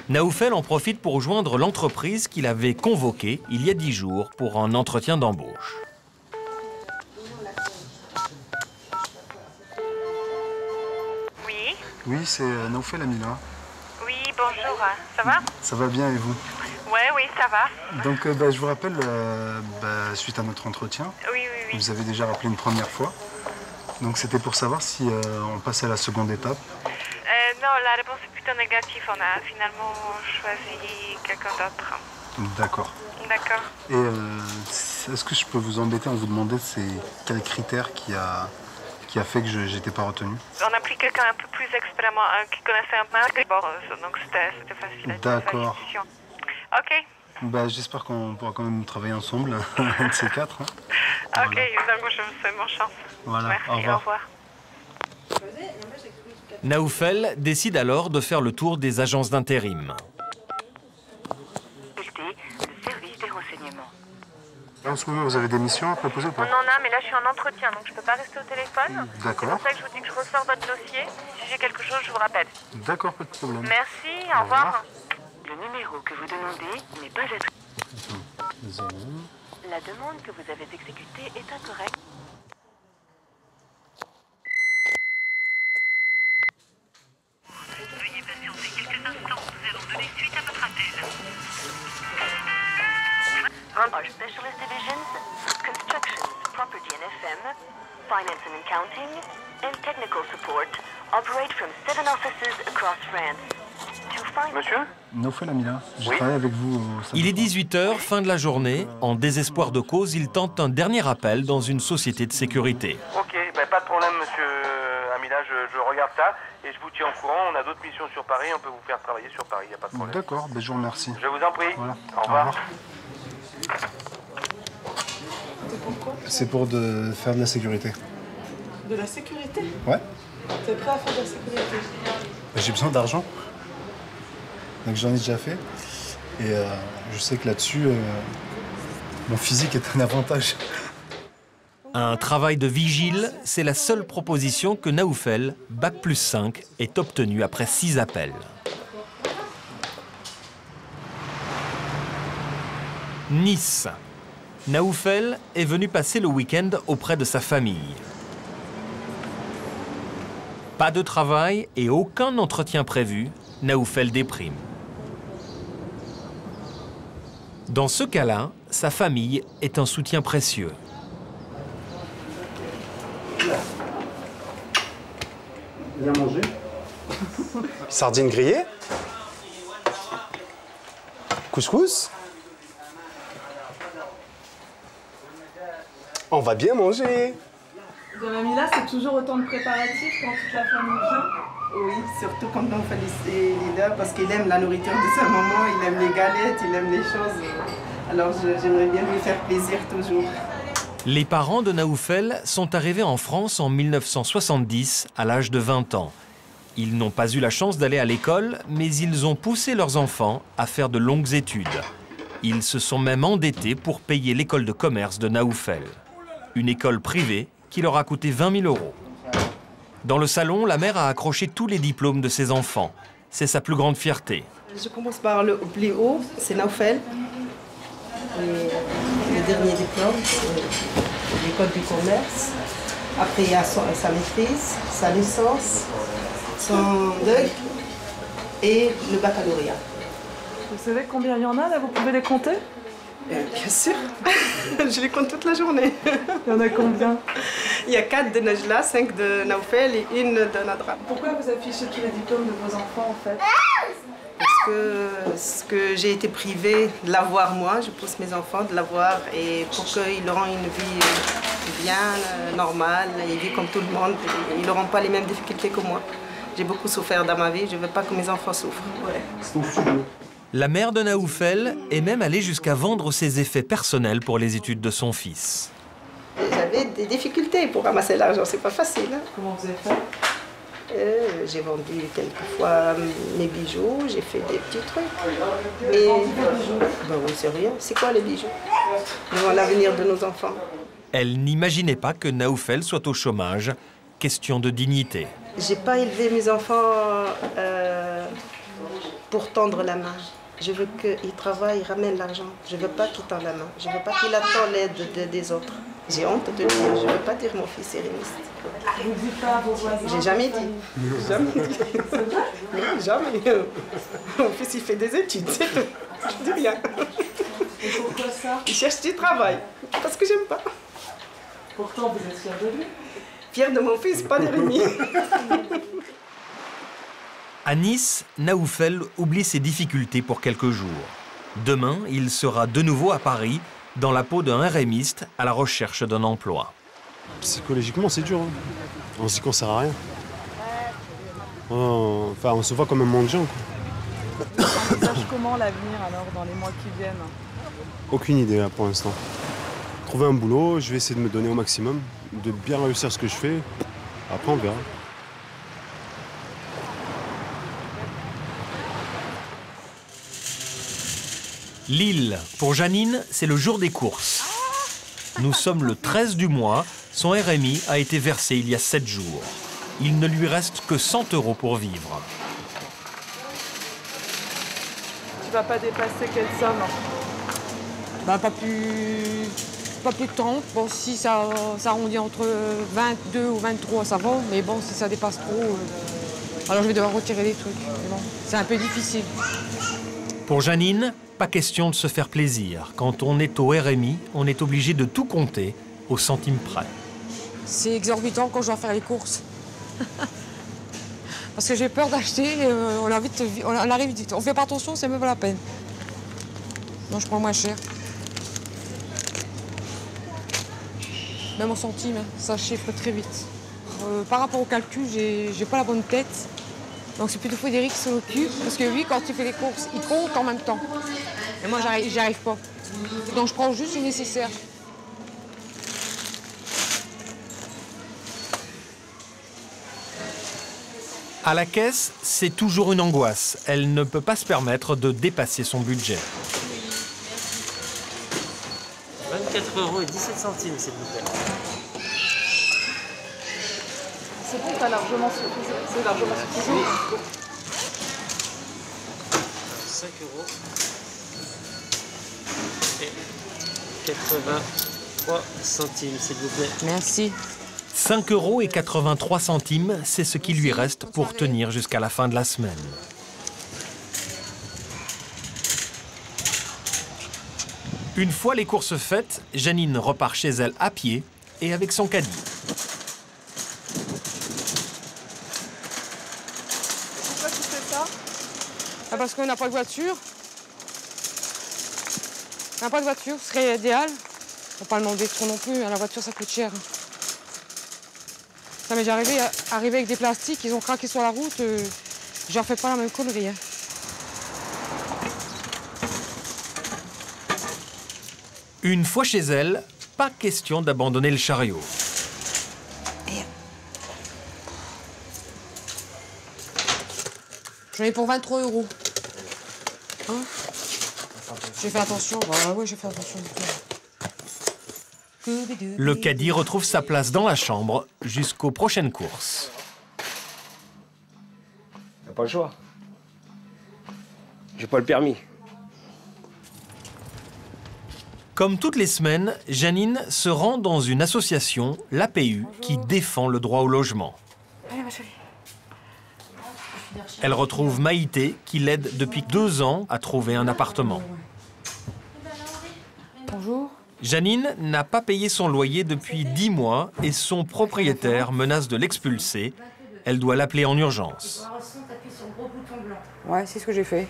Naoufel en profite pour joindre l'entreprise qu'il avait convoquée il y a 10 jours pour un entretien d'embauche. Oui. Oui, c'est Naoufel Amila. Oui, bonjour. Ça va? Ça va bien et vous? Ouais, oui, ça va. Donc je vous rappelle, suite à notre entretien, oui. vous avez déjà rappelé une première fois. Donc c'était pour savoir si on passait à la seconde étape. Non, la réponse est plutôt négative. On a finalement choisi quelqu'un d'autre. D'accord. D'accord. Et est-ce que je peux vous embêter en vous demandant quels critères qui a fait que je n'étais pas retenu? On a pris quelqu'un un peu plus expérimenté, qui connaissait un peu. Bon, donc c'était facile. D'accord. Ok. J'espère qu'on pourra quand même travailler ensemble, un de ces quatre. Hein. Ok, donc je vous souhaite bonne chance. Voilà, merci, au revoir. Naoufel décide alors de faire le tour des agences d'intérim. Le service des renseignements. En ce moment, vous avez des missions à proposer ou pas? On en a, mais là je suis en entretien, donc je ne peux pas rester au téléphone. D'accord. C'est pour ça que je vous dis que je ressors votre dossier. Si j'ai quelque chose, je vous rappelle. D'accord, pas de problème. Merci, au revoir. Le numéro que vous demandez n'est pas attribué. Désolé. La demande que vous avez exécutée est incorrecte. Veuillez patienter quelques instants, nous allons donner suite à votre appel. Our specialist divisions, constructions, property and FM, finance and accounting, and technical support operate from 7 offices across France. Monsieur? Naoufel Amila, j'ai travaillé avec vous. Il est 18 h, fin de la journée. En désespoir de cause, il tente un dernier appel dans une société de sécurité. Ok, pas de problème, monsieur Amila, je regarde ça et je vous tiens au courant. On a d'autres missions sur Paris, on peut vous faire travailler sur Paris, il n'y a pas de problème. D'accord, je vous remercie. Je vous en prie. Voilà. Au revoir. C'est pour faire de la sécurité. De la sécurité? Ouais. T'es prêt à faire de la sécurité? J'ai besoin d'argent. Donc j'en ai déjà fait. Et je sais que là-dessus, mon physique est un avantage. Un travail de vigile, c'est la seule proposition que Naoufel, Bac+5, ait obtenue après 6 appels. Nice. Naoufel est venu passer le week-end auprès de sa famille. Pas de travail et aucun entretien prévu, Naoufel déprime. Dans ce cas-là, sa famille est un soutien précieux. Bien manger. Sardines grillées. Couscous. On va bien manger. Dans la Mila, c'est toujours autant de préparatifs quand toute la famille vient? Oui, surtout quand on fait les leaders, parce qu'il aime la nourriture de sa maman, il aime les galettes, il aime les choses. Alors j'aimerais bien lui faire plaisir toujours. Les parents de Naoufel sont arrivés en France en 1970, à l'âge de 20 ans. Ils n'ont pas eu la chance d'aller à l'école, mais ils ont poussé leurs enfants à faire de longues études. Ils se sont même endettés pour payer l'école de commerce de Naoufel. Une école privée qui leur a coûté 20 000 €. Dans le salon, la mère a accroché tous les diplômes de ses enfants. C'est sa plus grande fierté. Je commence par le plus haut, c'est Naoufel. Le dernier diplôme, c'est l'école du commerce. Après, il y a sa maîtrise, sa licence, son DEUG et le baccalauréat. Vous savez combien il y en a là? Vous pouvez les compter? Bien sûr, je les compte toute la journée. Il y en a combien? Il y a 4 de Najla, 5 de Naoufel et 1 de Nadra. Pourquoi vous affichez tous les diplômes de vos enfants en fait? Parce que j'ai été privée de l'avoir moi, je pousse mes enfants de l'avoir et pour qu'ils auront une vie bien normale, ils vivent comme tout le monde, ils n'auront pas les mêmes difficultés que moi. J'ai beaucoup souffert dans ma vie, je ne veux pas que mes enfants souffrent. Ouais. La mère de Naoufel est même allée jusqu'à vendre ses effets personnels pour les études de son fils. J'avais des difficultés pour ramasser l'argent, c'est pas facile. Hein. Comment vous avez fait? J'ai vendu quelquefois mes bijoux, j'ai fait des petits trucs. Et ben oui, c'est rien. C'est quoi les bijoux? Devant l'avenir de nos enfants. Elle n'imaginait pas que Naoufel soit au chômage. Question de dignité. J'ai pas élevé mes enfants pour tendre la main. Je veux qu'ils travaillent, ils ramènent l'argent. Je veux pas qu'ils tendent la main. Je veux pas qu'il attend l'aide des autres. J'ai honte de le dire. Je veux pas dire mon fils est rémiste. Vous dites pas à vos voisins? J'ai jamais dit. Jamais dit. Non, jamais. Mon fils, il fait des études, c'est tout. Je dis rien. Et pourquoi ça? Il cherche du travail. Parce que j'aime pas. Pourtant, vous êtes fière de lui. Fière de mon fils, pas de Rémi. À Nice, Naoufel oublie ses difficultés pour quelques jours. Demain, il sera de nouveau à Paris, dans la peau d'un RMiste à la recherche d'un emploi. Psychologiquement, c'est dur. Hein. On se dit qu'on sert à rien. Enfin, on se voit comme un mendiant. On envisage comment l'avenir alors dans les mois qui viennent? Aucune idée là pour l'instant. Trouver un boulot, je vais essayer de me donner au maximum, de bien réussir ce que je fais. Après, on verra. Lille, pour Janine, c'est le jour des courses. Nous sommes le 13 du mois, son RMI a été versé il y a 7 jours. Il ne lui reste que 100 € pour vivre. Tu vas pas dépasser quelle somme? Bah, pas plus de 30. Bon, si ça arrondit entre 22 ou 23, ça va. Mais bon, si ça dépasse trop, alors je vais devoir retirer des trucs. Mais bon, c'est un peu difficile. Pour Janine, pas question de se faire plaisir. Quand on est au RMI, on est obligé de tout compter au centime près. C'est exorbitant quand je dois faire les courses. Parce que j'ai peur d'acheter, on arrive vite. On fait pas attention, c'est même pas la peine. Non, je prends moins cher. Même en centimes, ça chiffre très vite. Par rapport au calcul, j'ai pas la bonne tête. Donc c'est plutôt Frédéric qui s'en occupe. Parce que lui, quand il fait les courses, il compte en même temps. Et moi, j'y arrive pas. Donc je prends juste le nécessaire. À la caisse, c'est toujours une angoisse. Elle ne peut pas se permettre de dépasser son budget. 24 € et 17 centimes, s'il vous plaît. C'est bon, t'as largement suffisant. C'est largement suffisant. 5 € et 83 centimes, s'il vous plaît. Merci. 5,83 €, c'est ce qui lui reste pour tenir jusqu'à la fin de la semaine. Une fois les courses faites, Janine repart chez elle à pied et avec son caddie. Pourquoi tu fais ça? Parce qu'on n'a pas de voiture. On n'a pas de voiture, ce serait idéal. On ne va pas demander trop non plus, la voiture ça coûte cher. Non, mais j'ai arrivé avec des plastiques, ils ont craqué sur la route, je leur fais pas la même connerie. Hein. Une fois chez elle, pas question d'abandonner le chariot. J'en ai pour 23 €. Hein? J'ai fait attention, bah oui, j'ai fait attention. Le caddie retrouve sa place dans la chambre jusqu'aux prochaines courses. T'as pas le choix. J'ai pas le permis. Comme toutes les semaines, Janine se rend dans une association, l'APU, qui défend le droit au logement. Allez, ma chérie. Elle retrouve Maïté, qui l'aide depuis 2 ans à trouver un appartement. Bonjour. Janine n'a pas payé son loyer depuis 10 mois et son propriétaire menace de l'expulser. Elle doit l'appeler en urgence. Ouais, c'est ce que j'ai fait.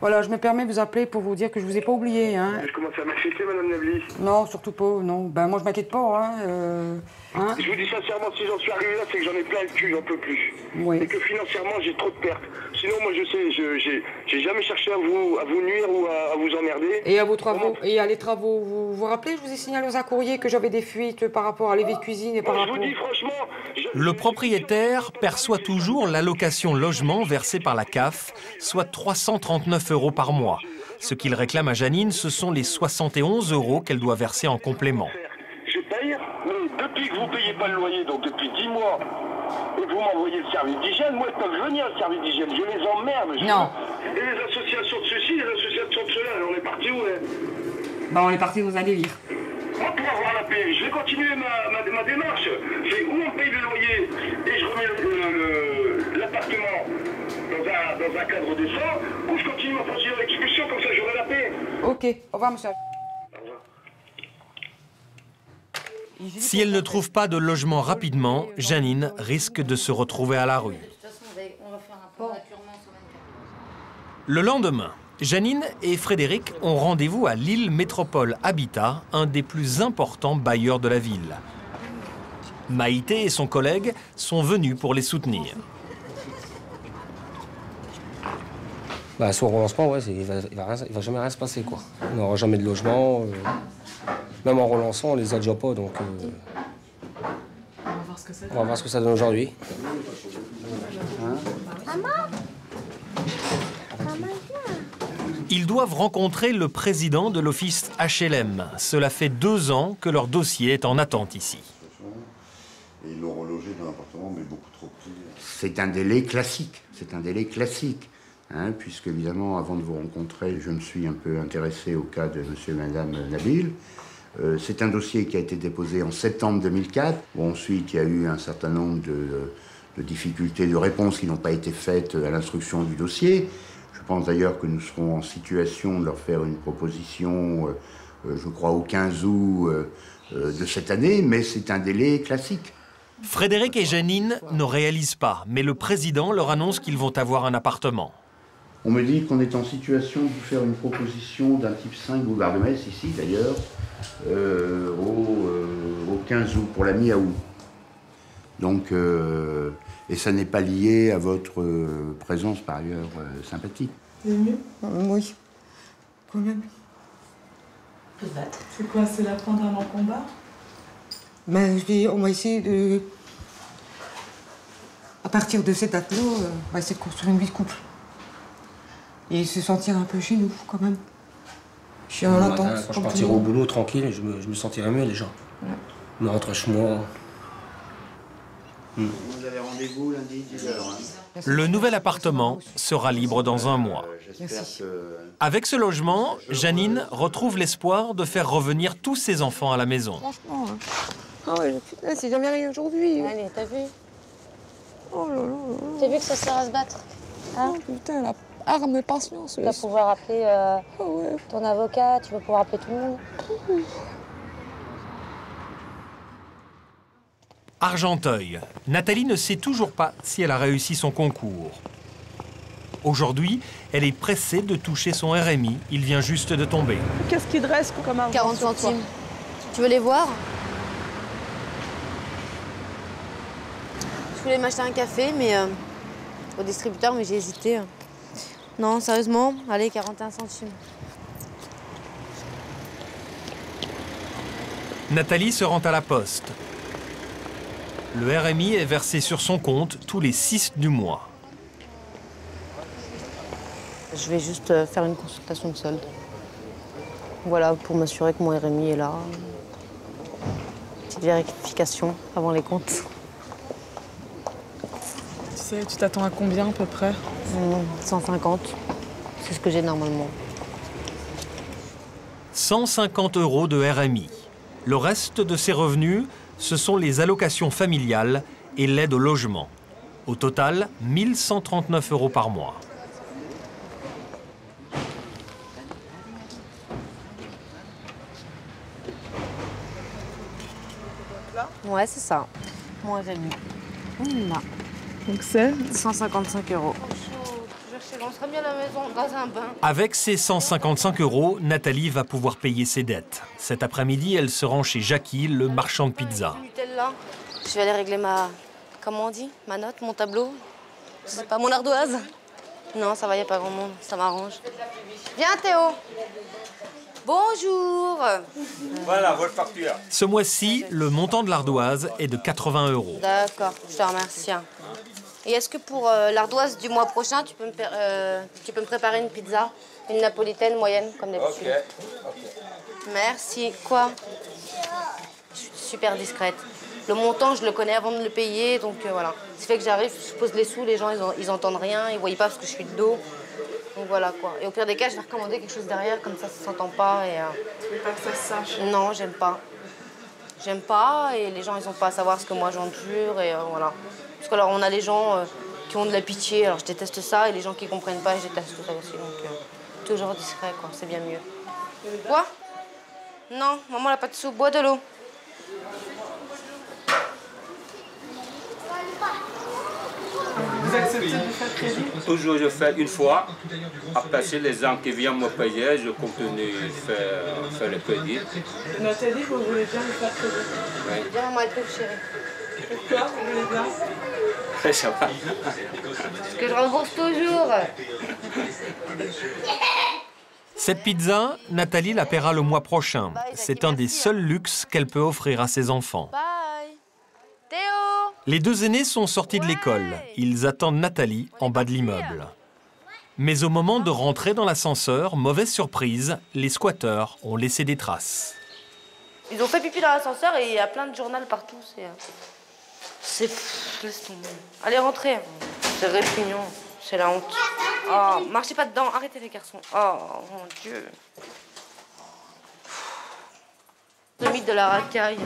Voilà, je me permets de vous appeler pour vous dire que je vous ai pas oublié. Hein. Je commence à m'inquiéter, Madame Nabli. Non, surtout pas, non. Ben moi je m'inquiète pas. Hein. Je vous dis sincèrement, si j'en suis arrivé là, c'est que j'en ai plein le cul, j'en peux plus. Oui. Et que financièrement, j'ai trop de pertes. Sinon, moi je sais, j'ai jamais cherché à vous nuire ou à vous emmerder. Et à vos travaux, et à les travaux, vous vous rappelez, je vous ai signalé dans un courrier que j'avais des fuites par rapport à l'évier de cuisine et par rapport... Je vous dis franchement... Le propriétaire perçoit toujours l'allocation logement versée par la CAF, soit 339 € par mois. Ce qu'il réclame à Janine, ce sont les 71 € qu'elle doit verser en complément. Je paye, mais depuis que vous ne payez pas le loyer, donc depuis 10 mois, et vous m'envoyez le service d'hygiène, moi ils peuvent venir le service d'hygiène, je les emmerde. Non. Et les associations de ceci, les associations de cela, on est parti où hein? Bah on est parti dans un délire. Moi pour avoir la paix, je vais continuer ma démarche. C'est où on paye le loyer et je remets l'appartement dans un cadre décent, ou je continue ma procédure d'expulsion, comme ça j'aurai la paix. Ok, au revoir monsieur. Si elle ne trouve pas de logement rapidement, Janine risque de se retrouver à la rue. Le lendemain, Janine et Frédéric ont rendez-vous à Lille Métropole Habitat, un des plus importants bailleurs de la ville. Maïté et son collègue sont venus pour les soutenir. Bah, sur relancement, ouais, il va jamais rien se passer, quoi. On n'aura jamais de logement. Même en relançant, on les a déjà pas, donc... On va voir ce que ça donne aujourd'hui. Ils doivent rencontrer le président de l'office HLM. Cela fait 2 ans que leur dossier est en attente ici. Et ils l'auront logé dans un appartement, mais beaucoup trop petit. C'est un délai classique. C'est un délai classique. Hein, puisque, évidemment, avant de vous rencontrer, je me suis un peu intéressé au cas de monsieur et madame Nabil. C'est un dossier qui a été déposé en septembre 2004. Bon, ensuite, il y a eu un certain nombre de difficultés de réponse qui n'ont pas été faites à l'instruction du dossier. Je pense d'ailleurs que nous serons en situation de leur faire une proposition, je crois, au 15 août de cette année, mais c'est un délai classique. Frédéric et Janine ne réalisent pas, mais le président leur annonce qu'ils vont avoir un appartement. On me dit qu'on est en situation de vous faire une proposition d'un type 5 boulevard de Metz, ici d'ailleurs, au 15 août, pour la mi-août. Donc, et ça n'est pas lié à votre présence par ailleurs sympathique. C'est mieux? Oui, quand même. C'est quoi, c'est la fin d'un long combat? Ben, on va essayer de... À partir de cette date-là, on va essayer de construire une vie de couple. Et se sentir un peu chez nous, quand même. Je suis en attente. Quand je partirai au boulot tranquille, je me sentirai mieux déjà. Ouais. Je me rentre chez moi. Vous avez rendez-vous lundi 10h. Hein. Le nouvel appartement sera libre dans un mois. Avec ce logement, Janine retrouve l'espoir de faire revenir tous ses enfants à la maison. Franchement, hein. Oh ouais, putain, c'est jamais rien aujourd'hui. Allez, t'as vu? Oh là là. T'as vu que ça sert à se battre? Hein? Oh putain, la arme de patience. Tu vas pouvoir appeler ton avocat, tu vas pouvoir appeler tout le monde. Argenteuil. Nathalie ne sait toujours pas si elle a réussi son concours. Aujourd'hui, elle est pressée de toucher son RMI. Il vient juste de tomber. Qu'est-ce qu'il te reste comme argent? 40 centimes. Tu veux les voir? Je voulais m'acheter un café, mais au distributeur, mais j'ai hésité. Non, sérieusement, allez, 41 centimes. Nathalie se rend à la poste. Le RMI est versé sur son compte tous les 6 du mois. Je vais juste faire une consultation de solde. Voilà, pour m'assurer que mon RMI est là. Petite vérification avant les comptes. Tu t'attends à combien à peu près? 150. C'est ce que j'ai normalement. 150 € de RMI. Le reste de ses revenus, ce sont les allocations familiales et l'aide au logement. Au total, 1 139 € par mois. Ouais, c'est ça. Mon RMI. On l'a. Donc c'est 155 €. On serait bien à la maison, dans un bain. Avec ses 155 €, Nathalie va pouvoir payer ses dettes. Cet après-midi, elle se rend chez Jackie, le marchand de pizza. Nutella. Je vais aller régler ma... Comment on dit? Ma note, mon tableau? Je sais pas, mon ardoise? Non, ça va, y a pas grand monde, ça m'arrange. Viens Théo. Bonjour. Voilà, votre facture. Ce mois-ci, le montant de l'ardoise est de 80 €. D'accord, je te remercie. Et est-ce que pour l'ardoise du mois prochain, tu peux me préparer une pizza? Une napolitaine moyenne, comme d'habitude. Ok. Merci. Quoi? Je suis super discrète. Le montant, je le connais avant de le payer, donc voilà. Ce fait que j'arrive, je pose les sous, les gens, ils entendent rien, ils voient pas parce que je suis de dos. Donc voilà quoi. Et au pire des cas, je vais recommander quelque chose derrière, comme ça s'entend pas. Et, Tu veux pas que ça se sache? Non, j'aime pas. J'aime pas, et les gens, ils ont pas à savoir ce que moi j'endure, et voilà. Parce que alors, on a les gens qui ont de la pitié, alors je déteste ça, et les gens qui comprennent pas, je déteste ça aussi. Donc toujours discret, quoi, c'est bien mieux. Quoi? Non, maman, elle a pas de sous, bois de l'eau. Vous acceptez de faire crédit? Toujours je fais une fois. Après, c'est les gens qui viennent me payer, je continue à faire le crédit. Nathalie, vous voulez bien me faire crédit? Oui. Viens, maman, elle peut, chérie. Pourquoi vous voulez bien? Ça va. Parce que je rembourse toujours. Cette pizza, Nathalie la paiera le mois prochain. C'est un des seuls luxes qu'elle peut offrir à ses enfants. Bye. Théo. Les deux aînés sont sortis de l'école. Ils attendent Nathalie en bas de l'immeuble. Mais au moment de rentrer dans l'ascenseur, mauvaise surprise, les squatteurs ont laissé des traces. Ils ont fait pipi dans l'ascenseur et il y a plein de journaux partout. C'est... Laisse tomber. Allez, rentrez. C'est répugnant. C'est la honte. Oh, marchez pas dedans. Arrêtez les garçons. Oh, mon Dieu. Le mythe de la racaille.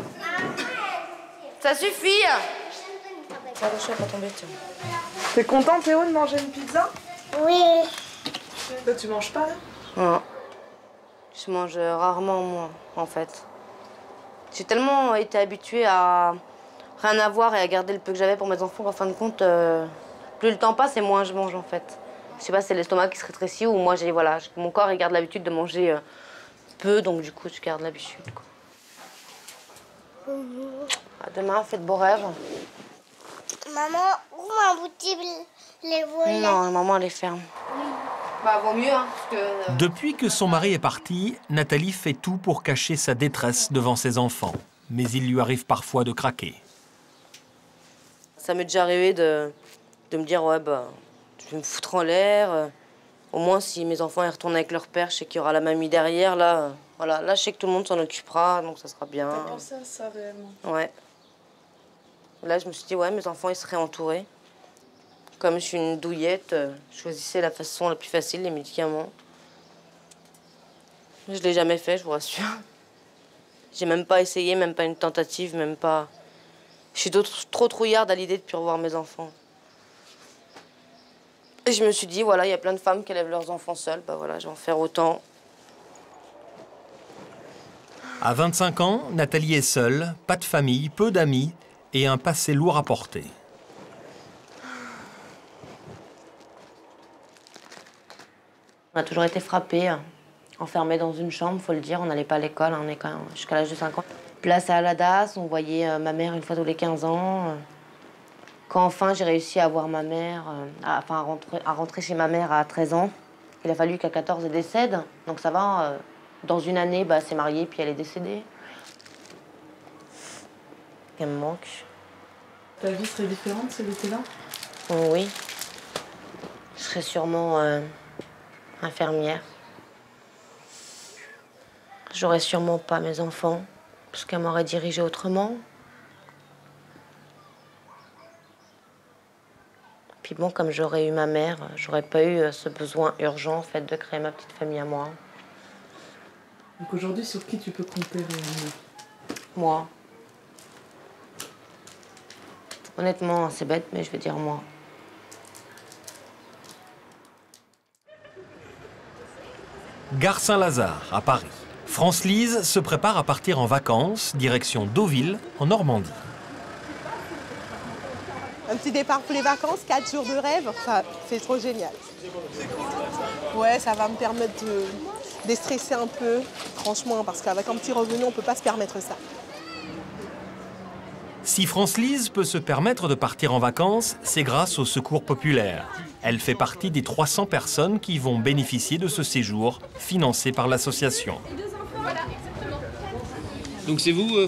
Ça suffit. Ah, le chat va tomber, tiens. T'es content, Théo, de manger une pizza? Oui. Toi, tu manges pas, là? Non. Je mange rarement, moi, en fait. J'ai tellement été habituée à rien avoir et à garder le peu que j'avais pour mes enfants qu'en fin de compte, plus le temps passe et moins je mange, en fait. Je sais pas, c'est l'estomac qui se rétrécit ou moi, mon corps, il garde l'habitude de manger peu, donc du coup, je garde l'habitude, quoi. À demain, faites beaux rêves. Maman, où ma boutique les volets? Non, maman, elle les ferme. Bah, vaut mieux, hein, parce que... Depuis que son mari est parti, Nathalie fait tout pour cacher sa détresse devant ses enfants. Mais il lui arrive parfois de craquer. Ça m'est déjà arrivé de me dire, ouais, bah, je vais me foutre en l'air. Au moins, si mes enfants ils retournent avec leur père, je sais qu'il y aura la mamie derrière, là. Voilà, là, je sais que tout le monde s'en occupera, donc ça sera bien. T'as pensé à ça, réellement? Ouais. Là, je me suis dit, ouais, mes enfants, ils seraient entourés. Comme je suis une douillette, je choisissais la façon la plus facile, les médicaments. Je l'ai jamais fait, je vous rassure. J'ai même pas essayé, même pas une tentative, même pas... Je suis trop trouillarde à l'idée de plus revoir mes enfants. Et je me suis dit, voilà, il y a plein de femmes qui élèvent leurs enfants seules, bah voilà, je vais en faire autant. À 25 ans, Nathalie est seule, pas de famille, peu d'amis et un passé lourd à porter. On a toujours été frappés, enfermés dans une chambre, faut le dire. On n'allait pas à l'école, on est quand même jusqu'à l'âge de 5 ans. Placé à la DAS, on voyait ma mère une fois tous les 15 ans. Quand enfin j'ai réussi à voir ma mère, à rentrer chez ma mère à 13 ans, il a fallu qu'à 14 elle décède. Donc ça va, dans une année, bah, elle s'est mariée puis elle est décédée. Elle me manque. Ta vie serait différente si elle était là? Oui. Je serais sûrement infirmière. J'aurais sûrement pas mes enfants, parce qu'elle m'aurait dirigée autrement. Puis bon, comme j'aurais eu ma mère, j'aurais pas eu ce besoin urgent en fait de créer ma petite famille à moi. Donc aujourd'hui, sur qui tu peux compter réellement? Moi. Honnêtement, c'est bête, mais je vais dire moi. Gare Saint-Lazare, à Paris. France-Lise se prépare à partir en vacances, direction Deauville, en Normandie. Un petit départ pour les vacances, 4 jours de rêve, enfin, c'est trop génial. Ouais, ça va me permettre de déstresser un peu, franchement, parce qu'avec un petit revenu, on ne peut pas se permettre ça. Si France-Lise peut se permettre de partir en vacances, c'est grâce au Secours populaire. Elle fait partie des 300 personnes qui vont bénéficier de ce séjour financé par l'association. Donc c'est vous,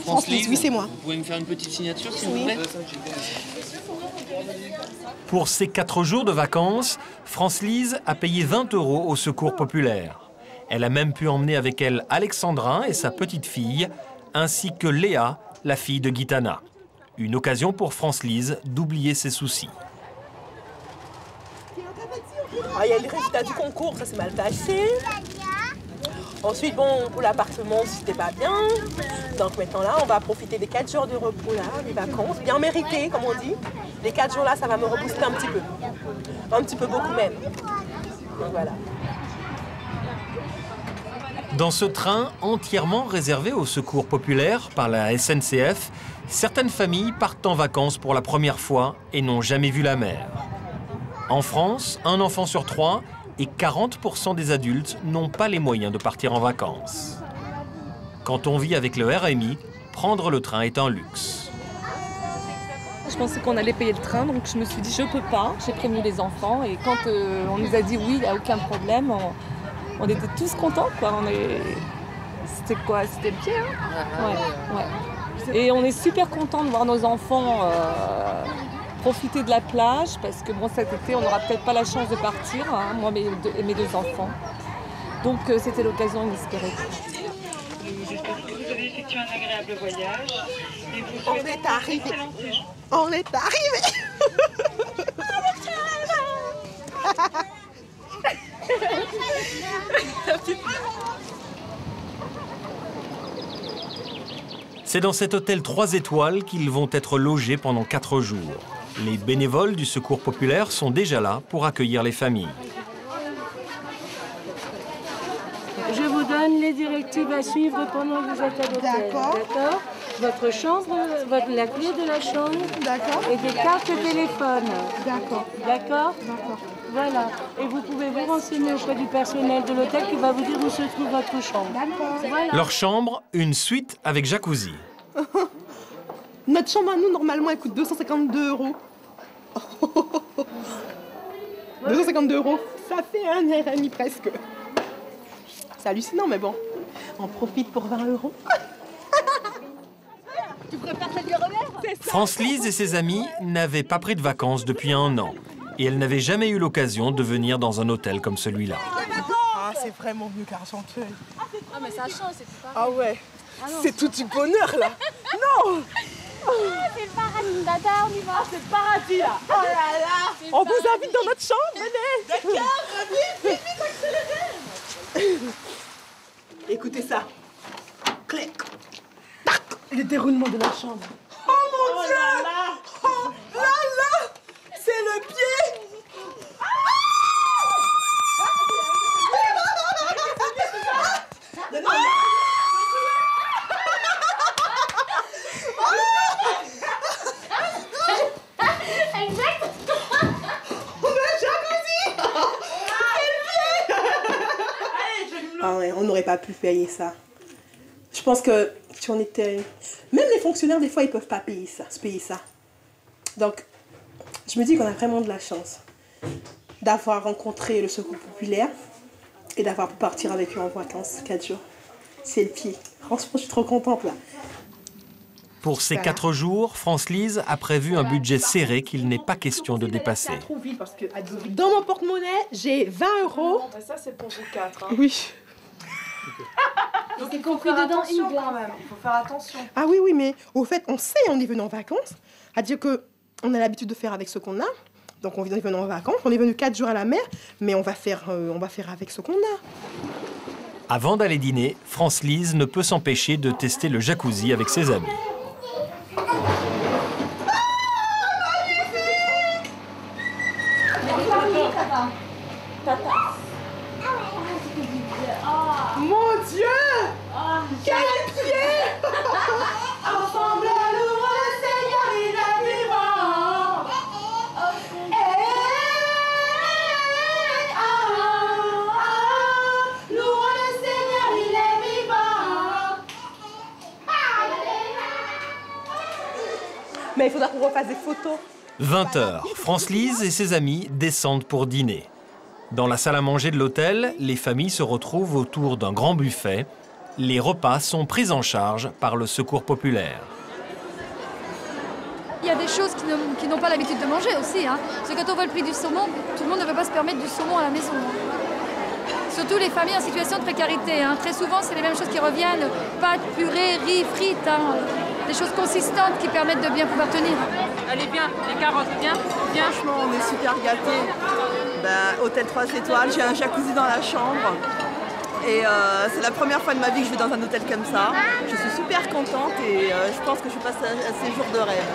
France-Lise? Oui, c'est moi. Vous pouvez me faire une petite signature, s'il vous plaît? Pour ces 4 jours de vacances, France-Lise a payé 20 € au Secours populaire. Elle a même pu emmener avec elle Alexandrin et sa petite fille, ainsi que Léa, la fille de Gitana. Une occasion pour France-Lise d'oublier ses soucis. Il y a les résultats du concours, ça s'est mal passé. Ensuite, bon, pour l'appartement, c'était pas bien. Donc maintenant là, on va profiter des 4 jours de repos là, des vacances, bien méritées, comme on dit. Les 4 jours là, ça va me rebooster un petit peu. Un petit peu beaucoup même. Donc voilà. Dans ce train entièrement réservé au Secours populaire par la SNCF, certaines familles partent en vacances pour la première fois et n'ont jamais vu la mer. En France, un enfant sur 3 et 40% des adultes n'ont pas les moyens de partir en vacances. Quand on vit avec le RMI, prendre le train est un luxe. Je pensais qu'on allait payer le train, donc je me suis dit je peux pas. J'ai prévenu les enfants et quand on nous a dit oui, il n'y a aucun problème, on était tous contents, quoi. C'était quoi? C'était le pied, hein? Ouais. Et on est super contents de voir nos enfants profiter de la plage, parce que bon, cet été, on n'aura peut-être pas la chance de partir, hein, moi et mes 2 enfants. Donc c'était l'occasion inespérée. J'espère que vous avez effectué un agréable voyage. Et vous on est arrivé. On est arrivé. C'est dans cet hôtel 3 étoiles qu'ils vont être logés pendant 4 jours. Les bénévoles du Secours populaire sont déjà là pour accueillir les familles. Je vous donne les directives à suivre pendant que vous êtes à l'hôtel. D'accord. Votre chambre, la clé de la chambre. D'accord. Et des cartes de téléphone. D'accord. D'accord. D'accord. Voilà. Et vous pouvez vous renseigner auprès du personnel de l'hôtel qui va vous dire où se trouve votre chambre. D'accord. Voilà. Leur chambre, une suite avec jacuzzi. Notre chambre à nous, normalement, elle coûte 252 €. 252 €. Ça fait un RMI presque. C'est hallucinant, mais bon. On profite pour 20 €. Tu prépares celle du Robert? France-Lise et ses amis n'avaient pas pris de vacances depuis 1 an. Et elle n'avait jamais eu l'occasion de venir dans un hôtel comme celui-là. Ah, c'est vraiment mieux qu'Argenteuil. Ah, mais ça change, c'est pas. Ah ouais. C'est tout du bonheur, là. Non. C'est le paradis, Dada, on y va. C'est le paradis, là. Oh là là. On vous invite dans notre chambre, venez. D'accord, vite, accélérez. Écoutez ça. Clic. Tac. Le déroulement de la chambre. Oh mon Dieu. Là là. Oh là là. C'est le pied. Ah ouais, on n'aurait pas pu payer ça. Je pense que si on était... Même les fonctionnaires, des fois, ils ne peuvent pas se payer ça. Donc, je me dis qu'on a vraiment de la chance d'avoir rencontré le Secours populaire et d'avoir pu partir avec eux en vacances 4 jours. C'est le pied. Franchement, je suis trop contente, là. Pour ces 4 jours, France-Lise a prévu un budget serré qu'il n'est pas question de dépasser. Dans mon porte-monnaie, j'ai 20 €. Ça, c'est pour vous 4. Hein. Oui. Donc, c'est compris dedans une glace. Il faut faire attention. Ah oui, oui, mais au fait, on sait, on est venu en vacances. C'est-à-dire qu'on a l'habitude de faire avec ce qu'on a. Donc, on est venu en vacances. On est venu 4 jours à la mer, mais on va faire avec ce qu'on a. Avant d'aller dîner, France-Lise ne peut s'empêcher de tester le jacuzzi avec ses amis. Mon Dieu! Quel pied! Ensemble à nous, le Seigneur, il a vivant. Mais il faudra qu'on refasse des photos. 20h, France-Lise et ses amis descendent pour dîner. Dans la salle à manger de l'hôtel, les familles se retrouvent autour d'un grand buffet. Les repas sont pris en charge par le Secours populaire. Il y a des choses qui n'ont pas l'habitude de manger aussi. Hein. Parce que quand on voit le prix du saumon, tout le monde ne peut pas se permettre du saumon à la maison. Surtout les familles en situation de précarité. Hein. Très souvent, c'est les mêmes choses qui reviennent. Pâtes, purée, riz, frites. Hein. Des choses consistantes qui permettent de bien pouvoir tenir. Elle est bien, les carottes, bien. Franchement, on est super gâtés. Hôtel 3 étoiles, j'ai un jacuzzi dans la chambre. Et c'est la première fois de ma vie que je vais dans un hôtel comme ça. Je suis super contente et je pense que je passe un séjour de rêve.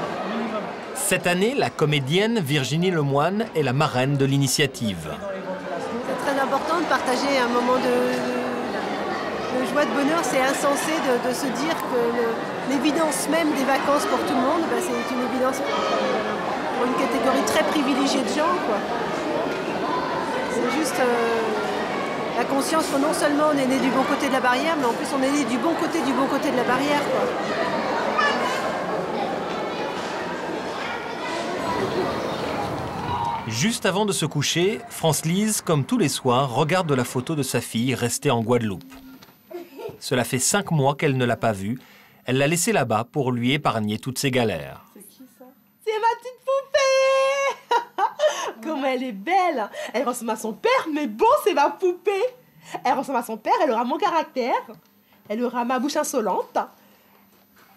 Cette année, la comédienne Virginie Lemoine est la marraine de l'initiative. C'est très important de partager un moment de joie, de bonheur. C'est insensé de se dire que l'évidence même des vacances pour tout le monde, c'est une évidence pour une catégorie très privilégiée de gens, quoi. C'est juste la conscience que non seulement on est né du bon côté de la barrière, mais en plus on est né du bon côté de la barrière, quoi. Juste avant de se coucher, France-Lise, comme tous les soirs, regarde la photo de sa fille restée en Guadeloupe. Cela fait 5 mois qu'elle ne l'a pas vue. Elle l'a laissée là-bas pour lui épargner toutes ses galères. C'est qui ça? C'est ma petite poupée. Comme elle est belle. Elle ressemble à son père, mais bon, c'est ma poupée. Elle ressemble à son père, elle aura mon caractère. Elle aura ma bouche insolente.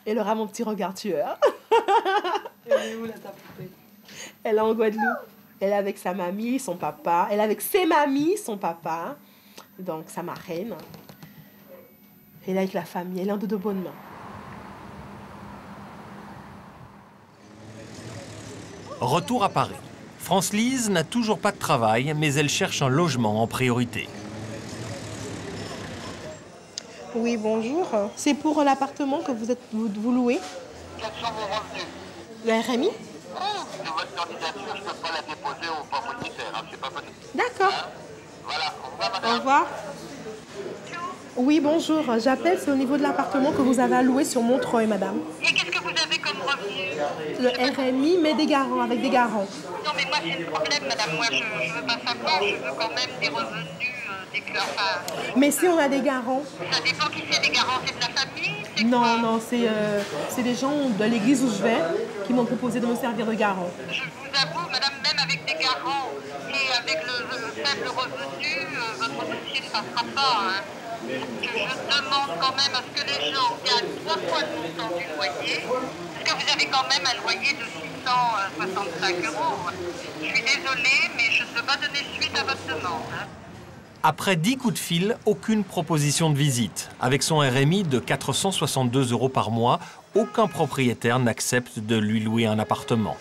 Elle aura mon petit regard tueur. Elle est où, là, ta poupée? Elle est en Guadeloupe. Elle est avec sa mamie, son papa. Elle est avec ses mamies, son papa. Donc, sa marraine. Elle est avec la famille. Elle est en de bonnes mains. Retour à Paris. France-Lise n'a toujours pas de travail, mais elle cherche un logement en priorité. Oui, bonjour. C'est pour l'appartement que vous louez? Quels sont vos revenus? Le RMI? De votre candidature, je ne peux pas la déposer au pauvre ministère, hein, c'est pas possible. D'accord. Hein? Voilà, au revoir madame. Au revoir. Oui, bonjour. J'appelle, c'est au niveau de l'appartement que vous avez à louer sur Montreuil, madame. Et qu'est-ce que vous avez comme revenu? Le RMI, mais des garants, avec des garants. Non, mais moi, c'est le problème, madame. Moi, je ne veux pas savoir, je veux quand même des revenus Mais si on a des garants. Ça dépend qui c'est, des garants, c'est de la famille? Non, non, c'est des gens de l'église où je vais qui m'ont proposé de me servir de garant. Je vous avoue, madame, même avec des garants et avec le faible revenu, votre dossier ne passera pas. Hein. Je demande quand même à ce que les gens gagnent 3 fois le montant du loyer, parce que vous avez quand même un loyer de 665 €. Je suis désolée, mais je ne peux pas donner suite à votre demande. Hein. Après 10 coups de fil, aucune proposition de visite. Avec son RMI de 462 € par mois, aucun propriétaire n'accepte de lui louer un appartement.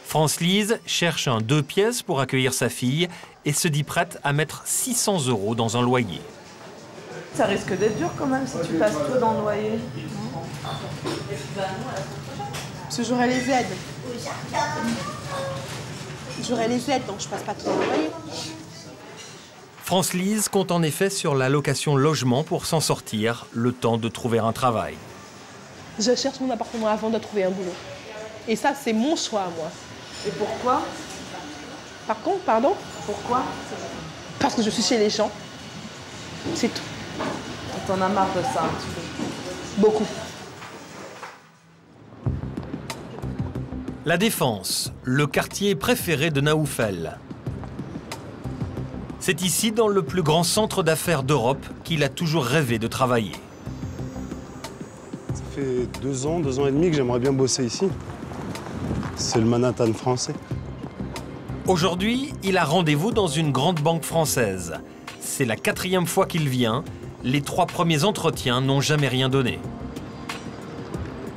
France-Lise cherche un 2 pièces pour accueillir sa fille et se dit prête à mettre 600 € dans un loyer. Ça risque d'être dur quand même si tu passes tout dans le loyer. Parce que j'aurai les aides. J'aurai les aides, donc je passe pas tout dans le loyer. France-Lise compte en effet sur l'allocation logement pour s'en sortir, le temps de trouver un travail. Je cherche mon appartement avant de trouver un boulot. Et ça, c'est mon choix à moi. Et pourquoi? Par contre, pardon? Pourquoi? Parce que je suis chez les gens. C'est tout. T'en as marre de ça un petit peu? Beaucoup. La Défense, le quartier préféré de Naoufel. C'est ici, dans le plus grand centre d'affaires d'Europe, qu'il a toujours rêvé de travailler. Ça fait 2 ans et demi que j'aimerais bien bosser ici. C'est le Manhattan français. Aujourd'hui, il a rendez-vous dans une grande banque française. C'est la 4e fois qu'il vient. Les 3 premiers entretiens n'ont jamais rien donné.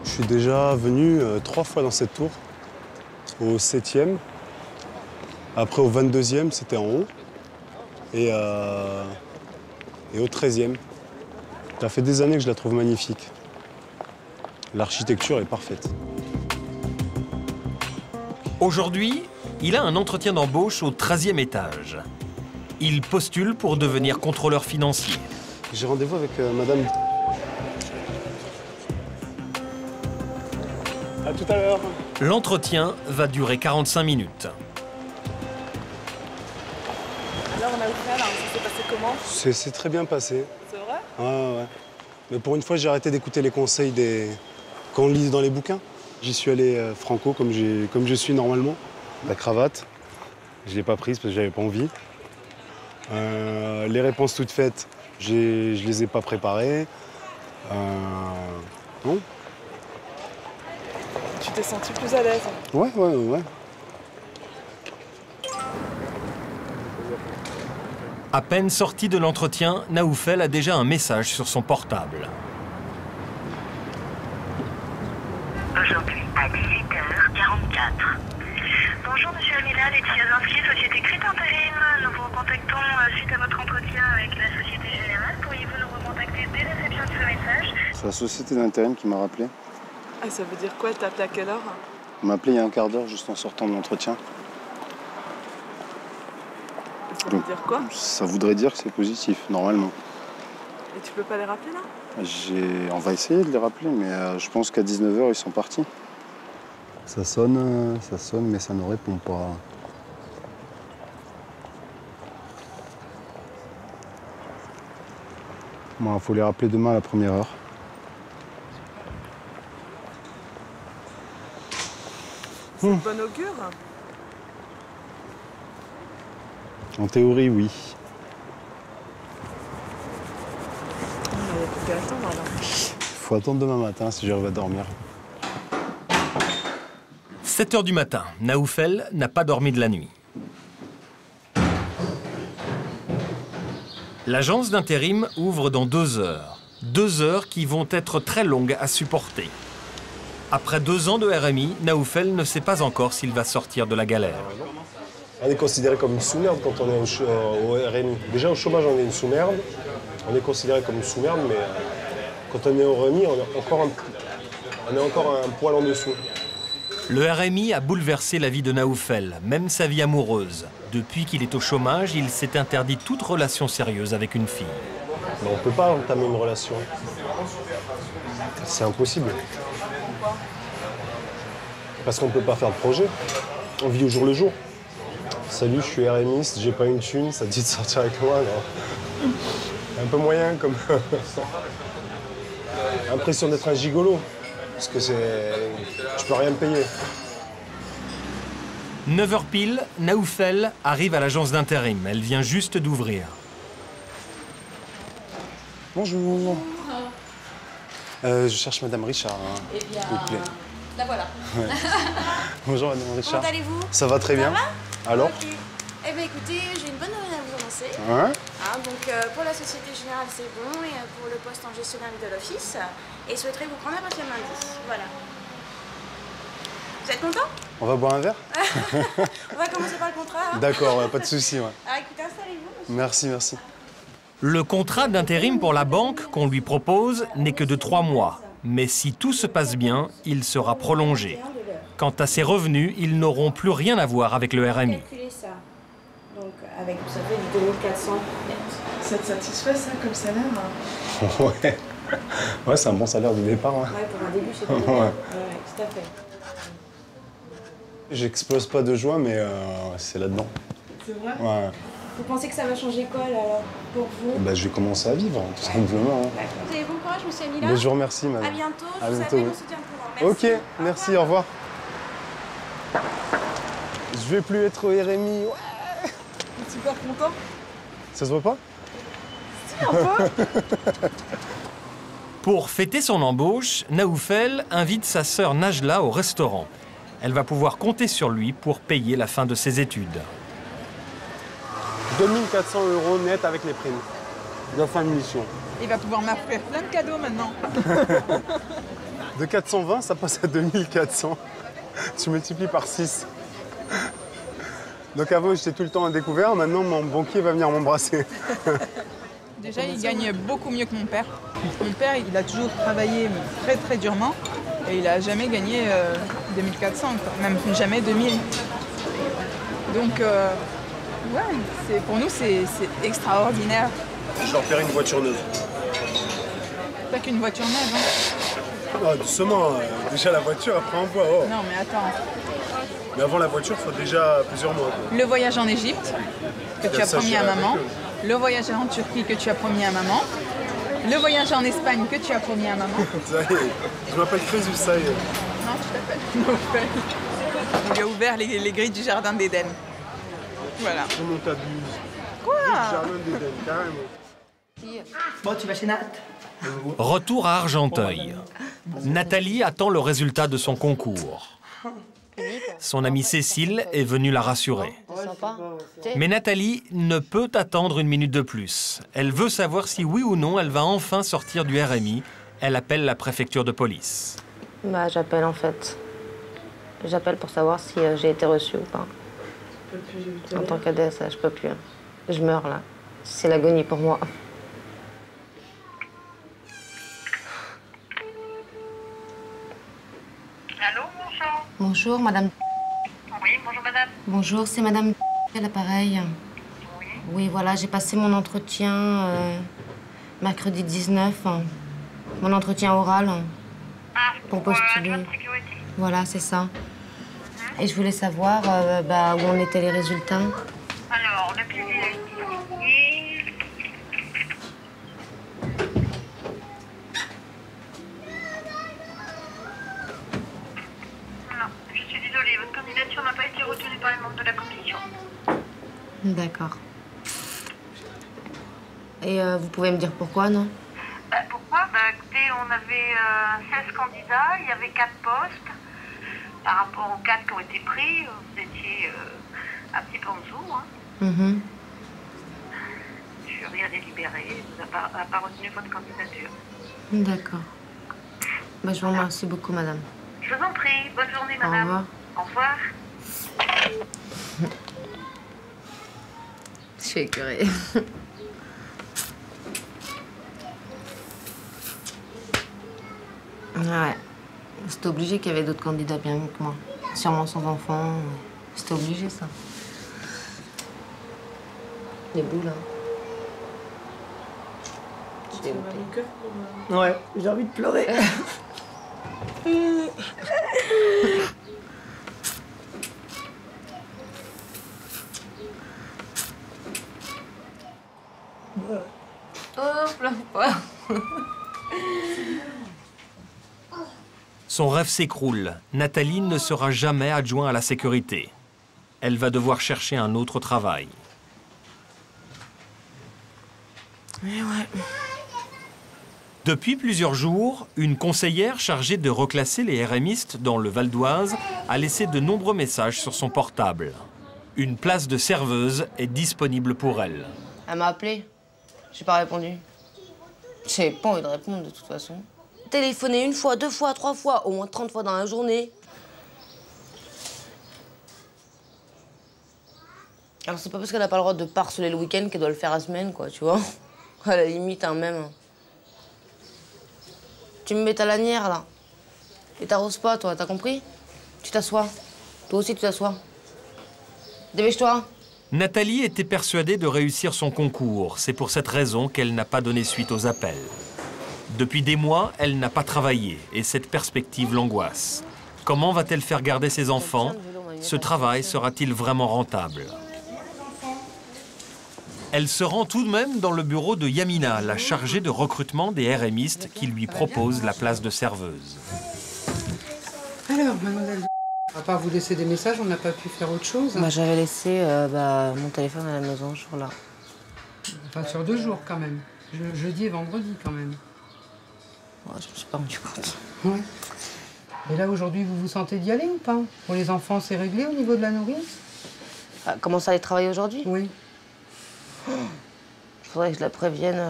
Je suis déjà venu 3 fois dans cette tour. Au 7e. Après, au 22e, c'était en haut. Et au 13e. Ça fait des années que je la trouve magnifique. L'architecture est parfaite. Aujourd'hui, il a un entretien d'embauche au 13e étage. Il postule pour devenir contrôleur financier. J'ai rendez-vous avec madame. À tout à l'heure. L'entretien va durer 45 minutes. Alors, on a ouvert, ça s'est passé comment? C'est très bien passé. C'est vrai? Ouais. Mais pour une fois, j'ai arrêté d'écouter les conseils qu'on lit dans les bouquins. J'y suis allé franco, comme je suis normalement. La cravate, je ne l'ai pas prise parce que j'avais pas envie. Les réponses toutes faites, je les ai pas préparées. Non. Tu t'es senti plus à l'aise? Ouais. À peine sorti de l'entretien, Naoufel a déjà un message sur son portable. Aujourd'hui à 18h44. Bonjour Monsieur Amila, Laetitia Zansky, Société Crit Intérim. Nous vous recontactons suite à votre entretien avec la Société Générale. Pourriez-vous nous recontacter dès réception de ce message? C'est la Société d'Intérim qui m'a rappelé. Ah, ça veut dire quoi? Elle t'a appelé à quelle heure? Elle m'a appelé il y a un quart d'heure, juste en sortant de l'entretien. Ça veut dire quoi? Ça voudrait dire que c'est positif, normalement. Et tu peux pas les rappeler là? On va essayer de les rappeler, mais je pense qu'à 19h, ils sont partis. Ça sonne, mais ça ne répond pas. Bon, faut les rappeler demain à la première heure. C'est de bon augure? En théorie, oui. Il n'y a plus qu'à attendre alors. Faut attendre demain matin si j'arrive à dormir. 7 h du matin, Naoufel n'a pas dormi de la nuit. L'agence d'intérim ouvre dans 2 heures. 2 heures qui vont être très longues à supporter. Après 2 ans de RMI, Naoufel ne sait pas encore s'il va sortir de la galère. On est considéré comme une sous-merde quand on est au RMI. Déjà au chômage, on est une sous-merde. On est considéré comme une sous-merde, mais quand on est au RMI, on est encore un poil en dessous. Le RMI a bouleversé la vie de Naoufel, même sa vie amoureuse. Depuis qu'il est au chômage, il s'est interdit toute relation sérieuse avec une fille. Mais on ne peut pas entamer une relation. C'est impossible. Parce qu'on ne peut pas faire de projet. On vit au jour le jour. Salut, je suis RMiste, j'ai pas une thune, ça te dit de sortir avec moi, non? Un peu moyen comme... L'impression d'être un gigolo. Parce que je peux rien me payer. 9 h pile, Naoufel arrive à l'agence d'intérim. Elle vient juste d'ouvrir. Bonjour. Je cherche Madame Richard, hein, eh bien, s'il vous plaît. La voilà. Ouais. Bonjour Madame Richard. Comment allez-vous? Ça va très bien. Ça va? Alors? Okay. Eh bien écoutez, j'ai une bonne nouvelle à vous annoncer. Ouais. Hein, donc pour la Société Générale c'est bon, et pour le poste en gestionnaire de l'office, et souhaiterais vous prendre à partir de lundi. Voilà. Vous êtes content? On va boire un verre? On va commencer par le contrat. Hein. D'accord, ouais, pas de souci. Ouais. Alors écoutez, installez-vous. Merci. Le contrat d'intérim pour la banque qu'on lui propose n'est que de 3 mois. Mais si tout se passe bien, il sera prolongé. Quant à ses revenus, ils n'auront plus rien à voir avec le RMI. Calculez ça. Donc avec, ça fait du 2400 net. Ça te satisfait ça comme salaire? Ouais. Ouais, c'est un bon salaire de départ. Ouais, pour un début c'est pas mal. Ouais. Ouais, tout à fait. J'explose pas de joie, mais c'est là-dedans. C'est vrai? Ouais. Vous pensez que ça va changer quoi là, alors, pour vous? Bah, je vais commencer à vivre, tout simplement. D'accord. Vous avez bon courage, monsieur Amila. Mais je vous remercie, madame. À bientôt. À Je vous bientôt, appelle, oui. on se tient au courant. Merci. Ok, merci, au revoir. Je vais plus être au RMI. Ouais. T'es super content? Ça se voit pas? Si, un peu. Pour fêter son embauche, Naoufel invite sa sœur Najla au restaurant. Elle va pouvoir compter sur lui pour payer la fin de ses études. 2 400 € net avec les primes de fin de mission. Il va pouvoir m'offrir plein de cadeaux maintenant. De 420, ça passe à 2400. Tu multiplies par 6. Donc avant, j'étais tout le temps à découvert. Maintenant, mon banquier va venir m'embrasser. Déjà, il gagne beaucoup mieux que mon père. Mon père, il a toujours travaillé très très durement et il n'a jamais gagné 2400, quoi. Même jamais 2000. Donc, ouais, pour nous, c'est extraordinaire. Je leur paierai une voiture neuve. Pas qu'une voiture neuve, hein. Oh, doucement, déjà la voiture, après on voit. Oh. Non, mais attends. Mais avant la voiture, il faut déjà plusieurs mois. Quoi. Le voyage en Égypte, que tu as promis à maman. Le voyage en Turquie, que tu as promis à maman. Le voyage en Espagne, que tu as promis à maman. Ça y est, je m'appelle Crésus, ça y est. Non, tu t'appelles Nofel. On lui a ouvert les grilles du jardin d'Éden. Voilà. Comment t'abuses? Quoi? Du jardin d'Éden, carrément. Bon, tu vas chez Nat? Retour à Argenteuil. Nathalie attend le résultat de son concours. Son amie Cécile est venue la rassurer. Mais Nathalie ne peut attendre une minute de plus. Elle veut savoir si oui ou non elle va enfin sortir du RMI. Elle appelle la préfecture de police. Bah, j'appelle en fait. J'appelle pour savoir si j'ai été reçue ou pas. En tant qu'ADSA, je peux plus. Je meurs là. C'est l'agonie pour moi. Allô, bonjour. Bonjour, madame. Oui, bonjour, madame. Bonjour, c'est madame à l'appareil. Oui. Oui, voilà, j'ai passé mon entretien mercredi 19. Mon entretien oral pour postuler. Voilà, c'est ça. Et je voulais savoir où en étaient les résultats. Alors, le PV est ici. Non, je suis désolée, votre candidature n'a pas été retenue par les membres de la commission. D'accord. Et vous pouvez me dire pourquoi, non? Pourquoi? Écoutez, on avait 16 candidats, il y avait 4 postes. Par rapport aux 4 qui ont été pris, vous étiez un petit peu en dessous. Hein. Jury a délibéré, vous n'a pas retenu votre candidature. D'accord. Bah, je vous remercie beaucoup, madame. Je vous en prie. Bonne journée, madame. Au revoir. Au revoir. Je suis écœurée. Ouais. C'était obligé qu'il y avait d'autres candidats bien mieux que moi. Sûrement sans enfants. C'était obligé, ça. Les boules, hein. J'ai dégoûté. Ouais, j'ai envie de pleurer. Oh, pleure pas. Son rêve s'écroule. Nathalie ne sera jamais adjointe à la sécurité. Elle va devoir chercher un autre travail. Mais ouais. Depuis plusieurs jours, une conseillère chargée de reclasser les RMistes dans le Val d'Oise a laissé de nombreux messages sur son portable. Une place de serveuse est disponible pour elle. Elle m'a appelé. J'ai pas répondu. J'avais pas envie de répondre de toute façon. Téléphoner 1 fois, 2 fois, 3 fois, au moins 30 fois dans la journée. Alors c'est pas parce qu'elle a pas le droit de pas harceler le week-end qu'elle doit le faire la semaine, quoi, tu vois. À la limite, hein, même. Tu me mets ta lanière, là. Et t'arroses pas, toi, t'as compris? Tu t'assois. Toi aussi, tu t'assois. Dépêche-toi. Nathalie était persuadée de réussir son concours. C'est pour cette raison qu'elle n'a pas donné suite aux appels. Depuis des mois, elle n'a pas travaillé et cette perspective l'angoisse. Comment va-t-elle faire garder ses enfants? Ce travail sera-t-il vraiment rentable? Elle se rend tout de même dans le bureau de Yamina, la chargée de recrutement des RMistes qui lui propose la place de serveuse. Alors, mademoiselle, à part vous laisser des messages, on n'a pas pu faire autre chose. Bah, j'avais laissé mon téléphone à la maison ce jour-là. Enfin, sur 2 jours quand même. Jeudi et vendredi quand même. Ouais, je me suis pas rendu compte. Ouais. Et là, aujourd'hui, vous vous sentez d'y aller ou pas? Pour les enfants, c'est réglé au niveau de la nourrice? Comment ça, aller travailler aujourd'hui? Oui. Il faudrait que je la prévienne.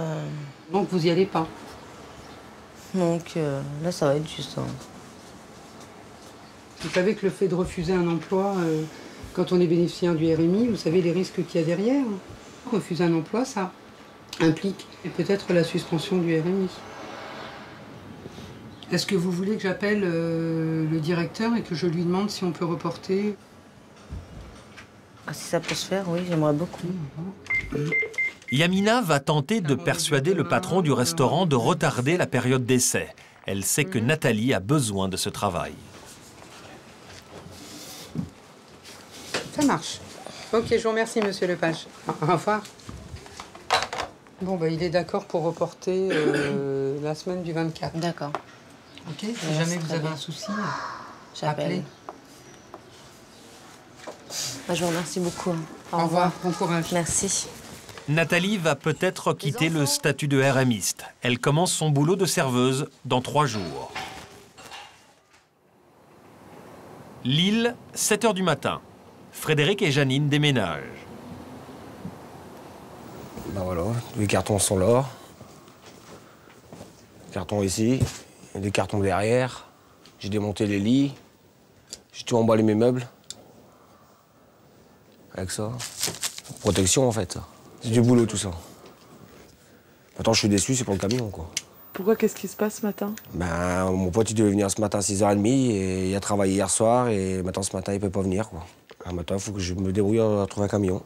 Donc, vous y allez pas? Donc, là, ça va être juste. Hein. Vous savez que le fait de refuser un emploi, quand on est bénéficiaire du RMI, vous savez les risques qu'il y a derrière. Refuser un emploi, ça implique peut-être la suspension du RMI. Est-ce que vous voulez que j'appelle le directeur et que je lui demande si on peut reporter? Ah, si ça peut se faire, oui, j'aimerais beaucoup. Yamina va tenter de persuader le patron du restaurant de retarder la période d'essai. Elle sait que Nathalie a besoin de ce travail. Ça marche. Ok, je vous remercie, monsieur Lepage. Au revoir. Bon, bah, il est d'accord pour reporter la semaine du 24. D'accord. Ok, si jamais vous avez un souci, appelez. Bah, je vous remercie beaucoup. Au revoir, bon courage. Merci. Nathalie va peut-être quitter le statut de RMiste. Elle commence son boulot de serveuse dans 3 jours. Lille, 7 h du matin. Frédéric et Janine déménagent. Ben voilà, les cartons sont là. Cartons ici, et des cartons derrière. J'ai démonté les lits. J'ai tout emballé mes meubles. Avec ça. Protection en fait. C'est du boulot tout ça. Maintenant je suis déçu, c'est pour le camion quoi. Pourquoi? Qu'est-ce qui se passe ce matin? Ben, mon pote il devait venir ce matin à 6h30 et il a travaillé hier soir et maintenant ce matin il peut pas venir quoi. Maintenant il faut que je me débrouille à trouver un camion.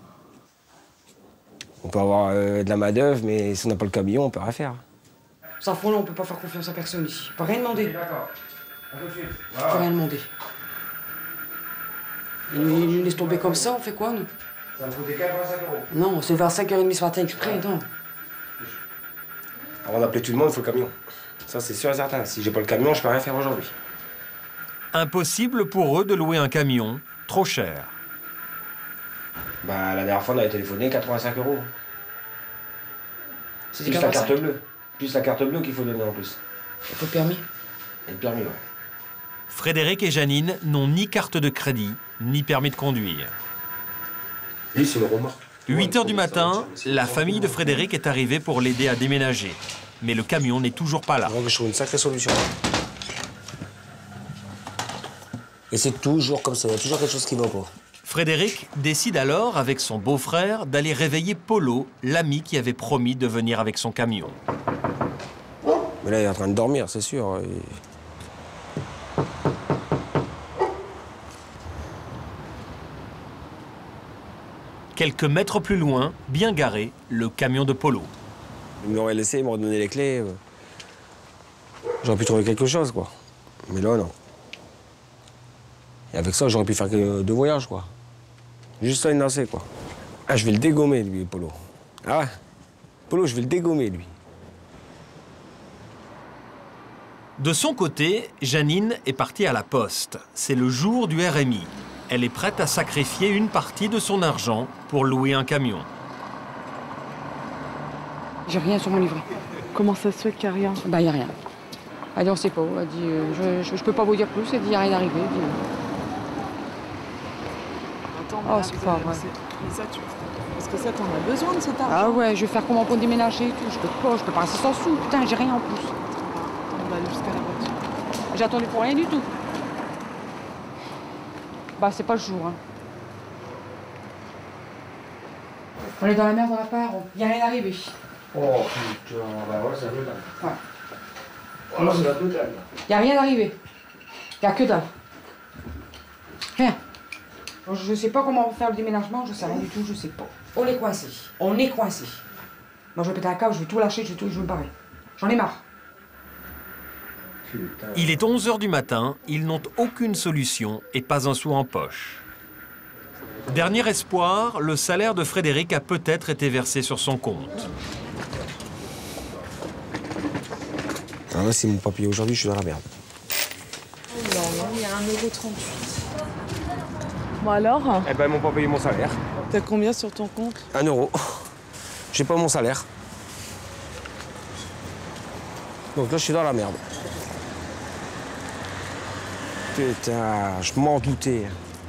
On peut avoir de la main-d'œuvre, mais si on n'a pas le camion, on peut rien faire. Sans fond, là, on peut pas faire confiance à personne ici. On peut rien demander. D'accord. On peut rien demander. Ils nous laissent tomber comme ça, on fait quoi, nous? Ça me coûtait 85 €. Non, on s'est levé à 5h30 ce matin exprès, non. Alors on a appelé tout le monde, il faut le camion. Ça, c'est sûr et certain. Si j'ai pas le camion, je peux rien faire aujourd'hui. Impossible pour eux de louer un camion, trop cher. Bah, la dernière fois, on avait téléphoné 85 €. C'est plus la carte bleue. Plus la carte bleue qu'il faut donner en plus. Il faut le permis? Et le permis, ouais. Frédéric et Janine n'ont ni carte de crédit, ni permis de conduire. Lui, c'est le remorque. 8 h du matin, la famille de Frédéric est arrivée pour l'aider à déménager. Mais le camion n'est toujours pas là. Je trouve une sacrée solution. Et c'est toujours comme ça, il y a toujours quelque chose qui va pas. Frédéric décide alors, avec son beau-frère, d'aller réveiller Polo, l'ami qui avait promis de venir avec son camion. Mais là, il est en train de dormir, c'est sûr. Quelques mètres plus loin, bien garé, le camion de Polo. Il m'aurait laissé, il m'aurait donné les clés. J'aurais pu trouver quelque chose, quoi. Mais là, non. Et avec ça, j'aurais pu faire 2 voyages, quoi. Juste ça, une lancée, quoi. Ah, je vais le dégommer, lui, Polo. Ah ouais. Polo, je vais le dégommer, lui. De son côté, Janine est partie à la poste. C'est le jour du RMI. Elle est prête à sacrifier une partie de son argent pour louer un camion. J'ai rien sur mon livret. Comment ça se fait qu'il n'y a rien? Bah, il n'y a rien. Elle dit, on sait pas. Elle dit, je peux pas vous dire plus. Elle dit, il n'y a rien arrivé. Attends, oh, c'est pas vrai. Parce que ça, t'en as besoin de cet argent? Ah ouais, je vais faire comment pour déménager et tout. Je peux pas rester sans sous. Putain, j'ai rien en plus. On va aller jusqu'à la voiture. J'ai attendu pour rien du tout. Bah, c'est pas le jour. Hein. On est dans la merde, on n'a pas. Il n'y a rien arrivé. Oh putain, bah voilà, c'est la totale. Ouais. Voilà, c'est la totale. Il n'y a rien arrivé. Il n'y a que dalle. Rien. Je sais pas comment on va faire le déménagement, je sais rien du tout, je sais pas. On est coincé. On est coincé. Moi, je vais péter un câble, je vais tout lâcher, je vais me barrer. J'en ai marre. Putain. Il est 11 h du matin, ils n'ont aucune solution et pas un sou en poche. Dernier espoir, le salaire de Frédéric a peut-être été versé sur son compte. Ah ouais, c'est mon papier aujourd'hui, je suis dans la merde. Oh là là, il y a 1,38 €. Bon alors? Eh ben, ils m'ont pas payé mon salaire. T'as combien sur ton compte? 1 €. J'ai pas mon salaire. Donc là, je suis dans la merde. Putain, je m'en doutais.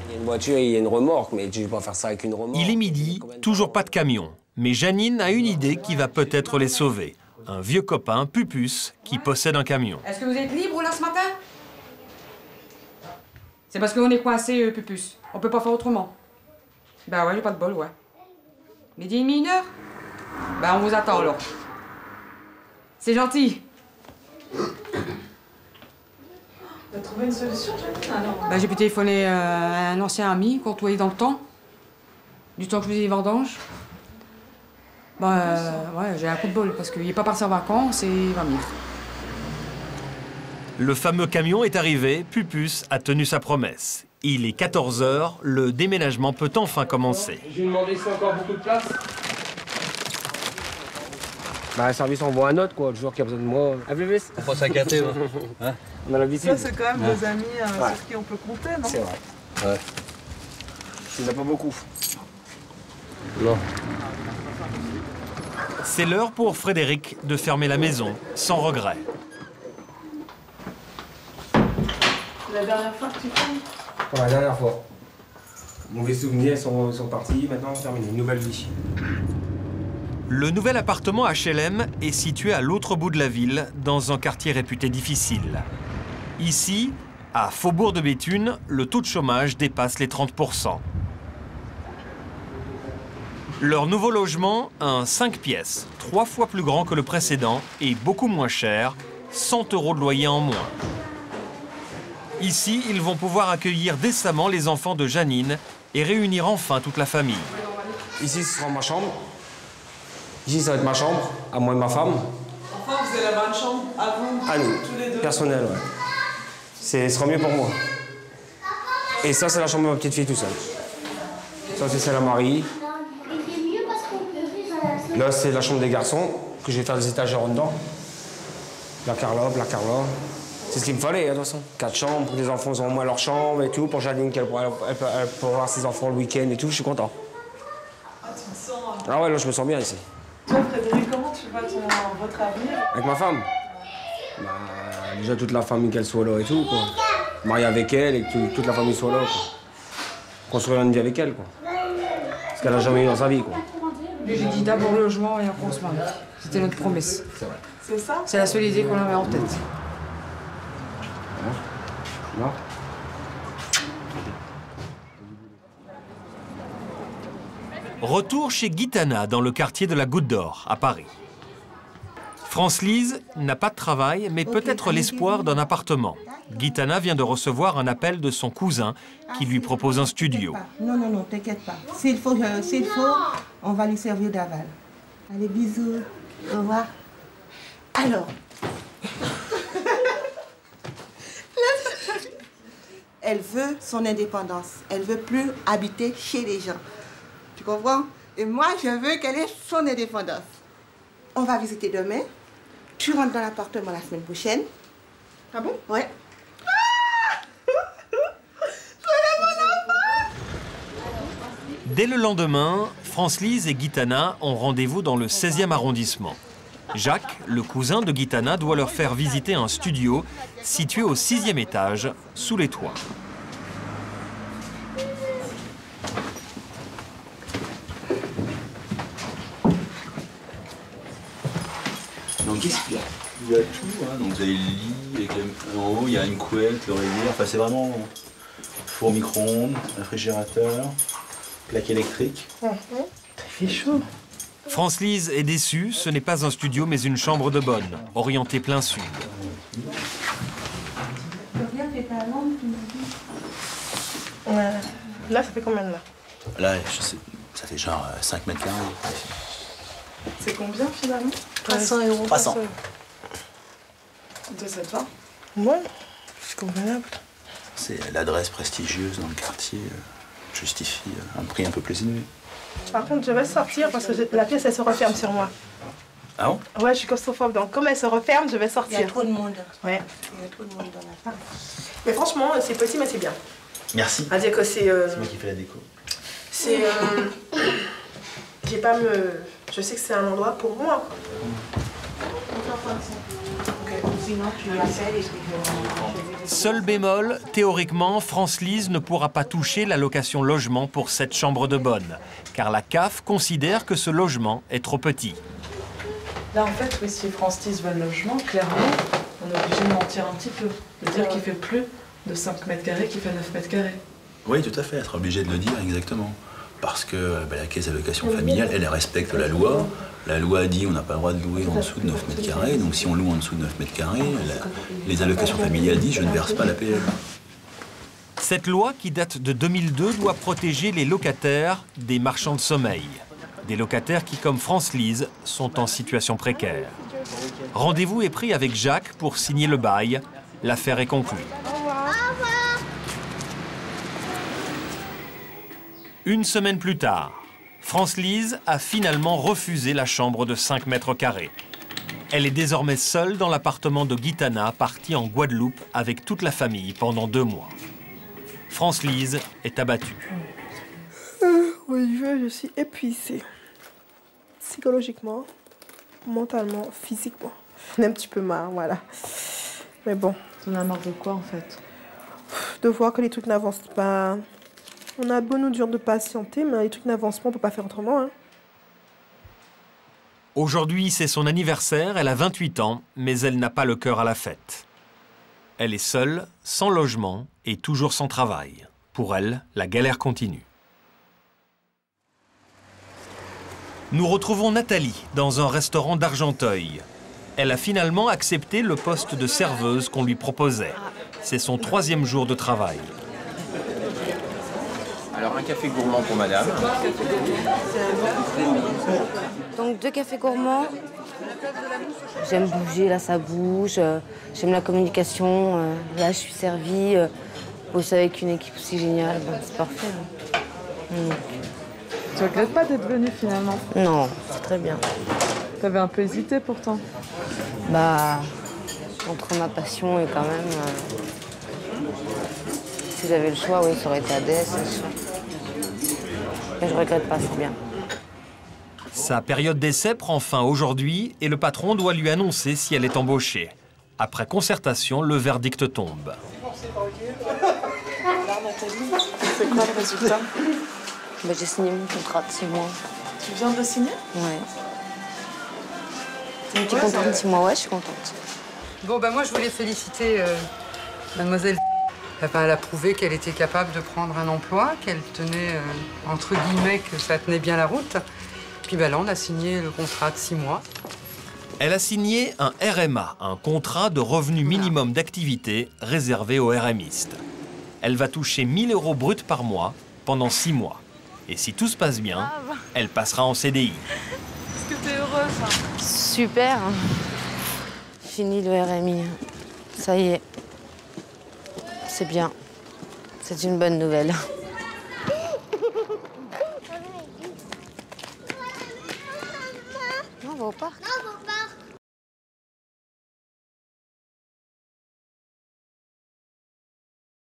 Il y a une voiture, il y a une remorque, mais tu ne vais pas faire ça avec une remorque. Il est midi, toujours pas de camion. Mais Janine a une idée qui va peut-être les sauver. Un vieux copain, Pupus, qui possède un camion. Est-ce que vous êtes libre là ce matin? C'est parce qu'on est coincé, Pupus. On peut pas faire autrement. Bah ouais, j'ai pas de bol, ouais. Midi et demi, 1h? Bah on vous attend alors. C'est gentil. T'as trouvé une solution, Janine? Alors... Bah j'ai pu téléphoner un ancien ami qu'on voyait dans le temps. Du temps que je faisais les vendanges. Bah ouais, j'ai un coup de bol parce qu'il est pas parti en vacances et il va venir. Le fameux camion est arrivé, Pupus a tenu sa promesse. Il est 14 h, le déménagement peut enfin commencer. Je lui ai demandé s'il y a encore beaucoup de place. Bah, le service envoie un autre, quoi, le joueur qui a besoin de moi. On passe à gâter, hein. On a l'habitude. Ça, c'est quand même nos amis sur qui on peut compter, non? C'est vrai. Ouais. Il n'y en a pas beaucoup. Non. C'est l'heure pour Frédéric de fermer la maison, sans regret. La dernière fois que tu filmes? Pour la dernière fois. Mauvais souvenirs sont partis, maintenant terminé, une nouvelle vie. Le nouvel appartement HLM est situé à l'autre bout de la ville, dans un quartier réputé difficile. Ici, à Faubourg de Béthune, le taux de chômage dépasse les 30 %. Leur nouveau logement, un 5 pièces, 3 fois plus grand que le précédent et beaucoup moins cher, 100 € de loyer en moins. Ici, ils vont pouvoir accueillir décemment les enfants de Janine et réunir enfin toute la famille. Ici, ce sera ma chambre. Ici, ça va être ma chambre, à moi et ma femme. Enfin, vous avez la bonne chambre à vous, À nous, tous les deux. personnel, ouais. Ce sera mieux pour moi. Et ça, c'est la chambre de ma petite fille tout seul. Ça, c'est celle à Marie. Là, c'est la chambre des garçons, que je vais faire des étagères en dedans. Placard là. C'est ce qu'il me fallait, de toute façon. 4 chambres, pour que les enfants ont au moins leur chambre et tout, pour Janine, qu'elle pourra voir ses enfants le week-end et tout, je suis content. Ah, tu me sens... Ah ouais, là, je me sens bien ici. Toi, Frédéric, comment tu vois votre avenir? Avec ma femme bah, déjà, toute la famille, qu'elle soit là et tout, quoi. Marier avec elle et que toute la famille soit là, quoi. Construire une vie avec elle, quoi. Ce qu'elle n'a jamais eu dans sa vie, quoi. J'ai dit d'abord le logement et après on se marie. C'était notre promesse. C'est vrai. C'est ça? C'est la seule idée qu'on avait en tête. Non. Retour chez Gitana, dans le quartier de la Goutte d'Or, à Paris. France-Lise n'a pas de travail, mais peut-être l'espoir d'un appartement. Gitana vient de recevoir un appel de son cousin qui lui propose un studio. Non, t'inquiète pas. S'il faut, on va lui servir d'aval. Allez, bisous. Au revoir. Alors. Elle veut son indépendance. Elle veut plus habiter chez les gens. Tu comprends? Et moi, je veux qu'elle ait son indépendance. On va visiter demain. Tu rentres dans l'appartement la semaine prochaine. Ah bon? Ouais. Dès le lendemain, France-Lise et Gitana ont rendez-vous dans le 16e arrondissement. Jacques, le cousin de Gitana, doit leur faire visiter un studio situé au 6e étage, sous les toits. Donc qu'est-ce qu'il y a? Il y a tout, hein. Donc vous avez le lit, avec en haut il y a une couette, l'oreiller, enfin c'est vraiment four micro-ondes, réfrigérateur, plaque électrique. Il fait chaud. France-Lise est déçue, ce n'est pas un studio mais une chambre de bonne, orientée plein sud. Là, ça fait combien de là? Là, je sais, ça fait genre 5 mètres carrés. C'est combien finalement? 300 €. 300. De cette part? Ouais, c'est convenable. C'est l'adresse prestigieuse dans le quartier justifie un prix un peu plus élevé. Par contre, je vais sortir parce que la pièce, elle se referme sur moi. Ah bon? Ouais, je suis claustrophobe, donc comme elle se referme, je vais sortir. Il y a trop de monde. Ouais. Il y a trop de monde dans l'appart. Mais franchement, c'est petit, mais c'est bien. Merci. À dire que c'est... C'est moi qui fais la déco. C'est... j'ai pas me... Je sais que c'est un endroit pour moi. Sinon, tu l'appelles et puis Seul bémol, théoriquement, France-Lise ne pourra pas toucher la location logement pour cette chambre de bonne, car la CAF considère que ce logement est trop petit. Là, en fait, oui, si France-Lise veut le logement, clairement, on est obligé de mentir un petit peu. De dire qu'il fait plus de 5 mètres carrés, qu'il fait 9 mètres carrés. Oui, tout à fait, être obligé de le dire exactement. Parce que la caisse d'allocation familiale, elle respecte la loi. La loi dit qu'on n'a pas le droit de louer en dessous de 9 mètres carrés. Donc si on loue en dessous de 9 mètres carrés, les allocations familiales disent je ne verse pas la PL. Cette loi, qui date de 2002, doit protéger les locataires des marchands de sommeil. Des locataires qui, comme France-Lise, sont en situation précaire. Rendez-vous est pris avec Jacques pour signer le bail. L'affaire est conclue. Une semaine plus tard, France-Lise a finalement refusé la chambre de 5 mètres carrés. Elle est désormais seule dans l'appartement de Gitana, partie en Guadeloupe avec toute la famille pendant 2 mois. France-Lise est abattue. Oui, je suis épuisée. Psychologiquement, mentalement, physiquement. J'en ai un petit peu marre, voilà. Mais bon. T'en as marre de quoi, en fait? De voir que les trucs n'avancent pas. On a beau nous dire de patienter, mais les trucs n'avancent pas, on peut pas faire autrement. Hein. Aujourd'hui, c'est son anniversaire, elle a 28 ans, mais elle n'a pas le cœur à la fête. Elle est seule, sans logement et toujours sans travail. Pour elle, la galère continue. Nous retrouvons Nathalie dans un restaurant d'Argenteuil. Elle a finalement accepté le poste de serveuse qu'on lui proposait. C'est son 3e jour de travail. Alors un café gourmand pour madame. Donc 2 cafés gourmands. J'aime bouger, là ça bouge. J'aime la communication. Là je suis servie. Bosser avec une équipe aussi géniale, ben, c'est parfait. Hein. Tu regrettes pas d'être venue finalement? Non, c'est très bien. T'avais un peu hésité pourtant. Bah, entre ma passion et quand même... si j'avais le choix, oui, ça aurait été ADS, c'est sûr. Mais je regrette pas, c'est bien. Sa période d'essai prend fin aujourd'hui et le patron doit lui annoncer si elle est embauchée. Après concertation, le verdict tombe. Alors Nathalie, c'est quoi le résultat? Bah, j'ai signé mon contrat de 6 mois. Tu viens de le signer? Ouais. Tu es contente de 6 mois? Ouais, je suis contente. Bon, ben moi, je voulais féliciter mademoiselle. Elle a prouvé qu'elle était capable de prendre un emploi, qu'elle tenait, entre guillemets, que ça tenait bien la route. Puis ben là, on a signé le contrat de 6 mois. Elle a signé un RMA, un contrat de revenu minimum d'activité réservé aux RMistes. Elle va toucher 1 000 € bruts par mois pendant 6 mois. Et si tout se passe bien, elle passera en CDI. Est-ce que t'es heureuse? Super. Fini le RMI. Ça y est. C'est bien. C'est une bonne nouvelle. Non, on va au parc.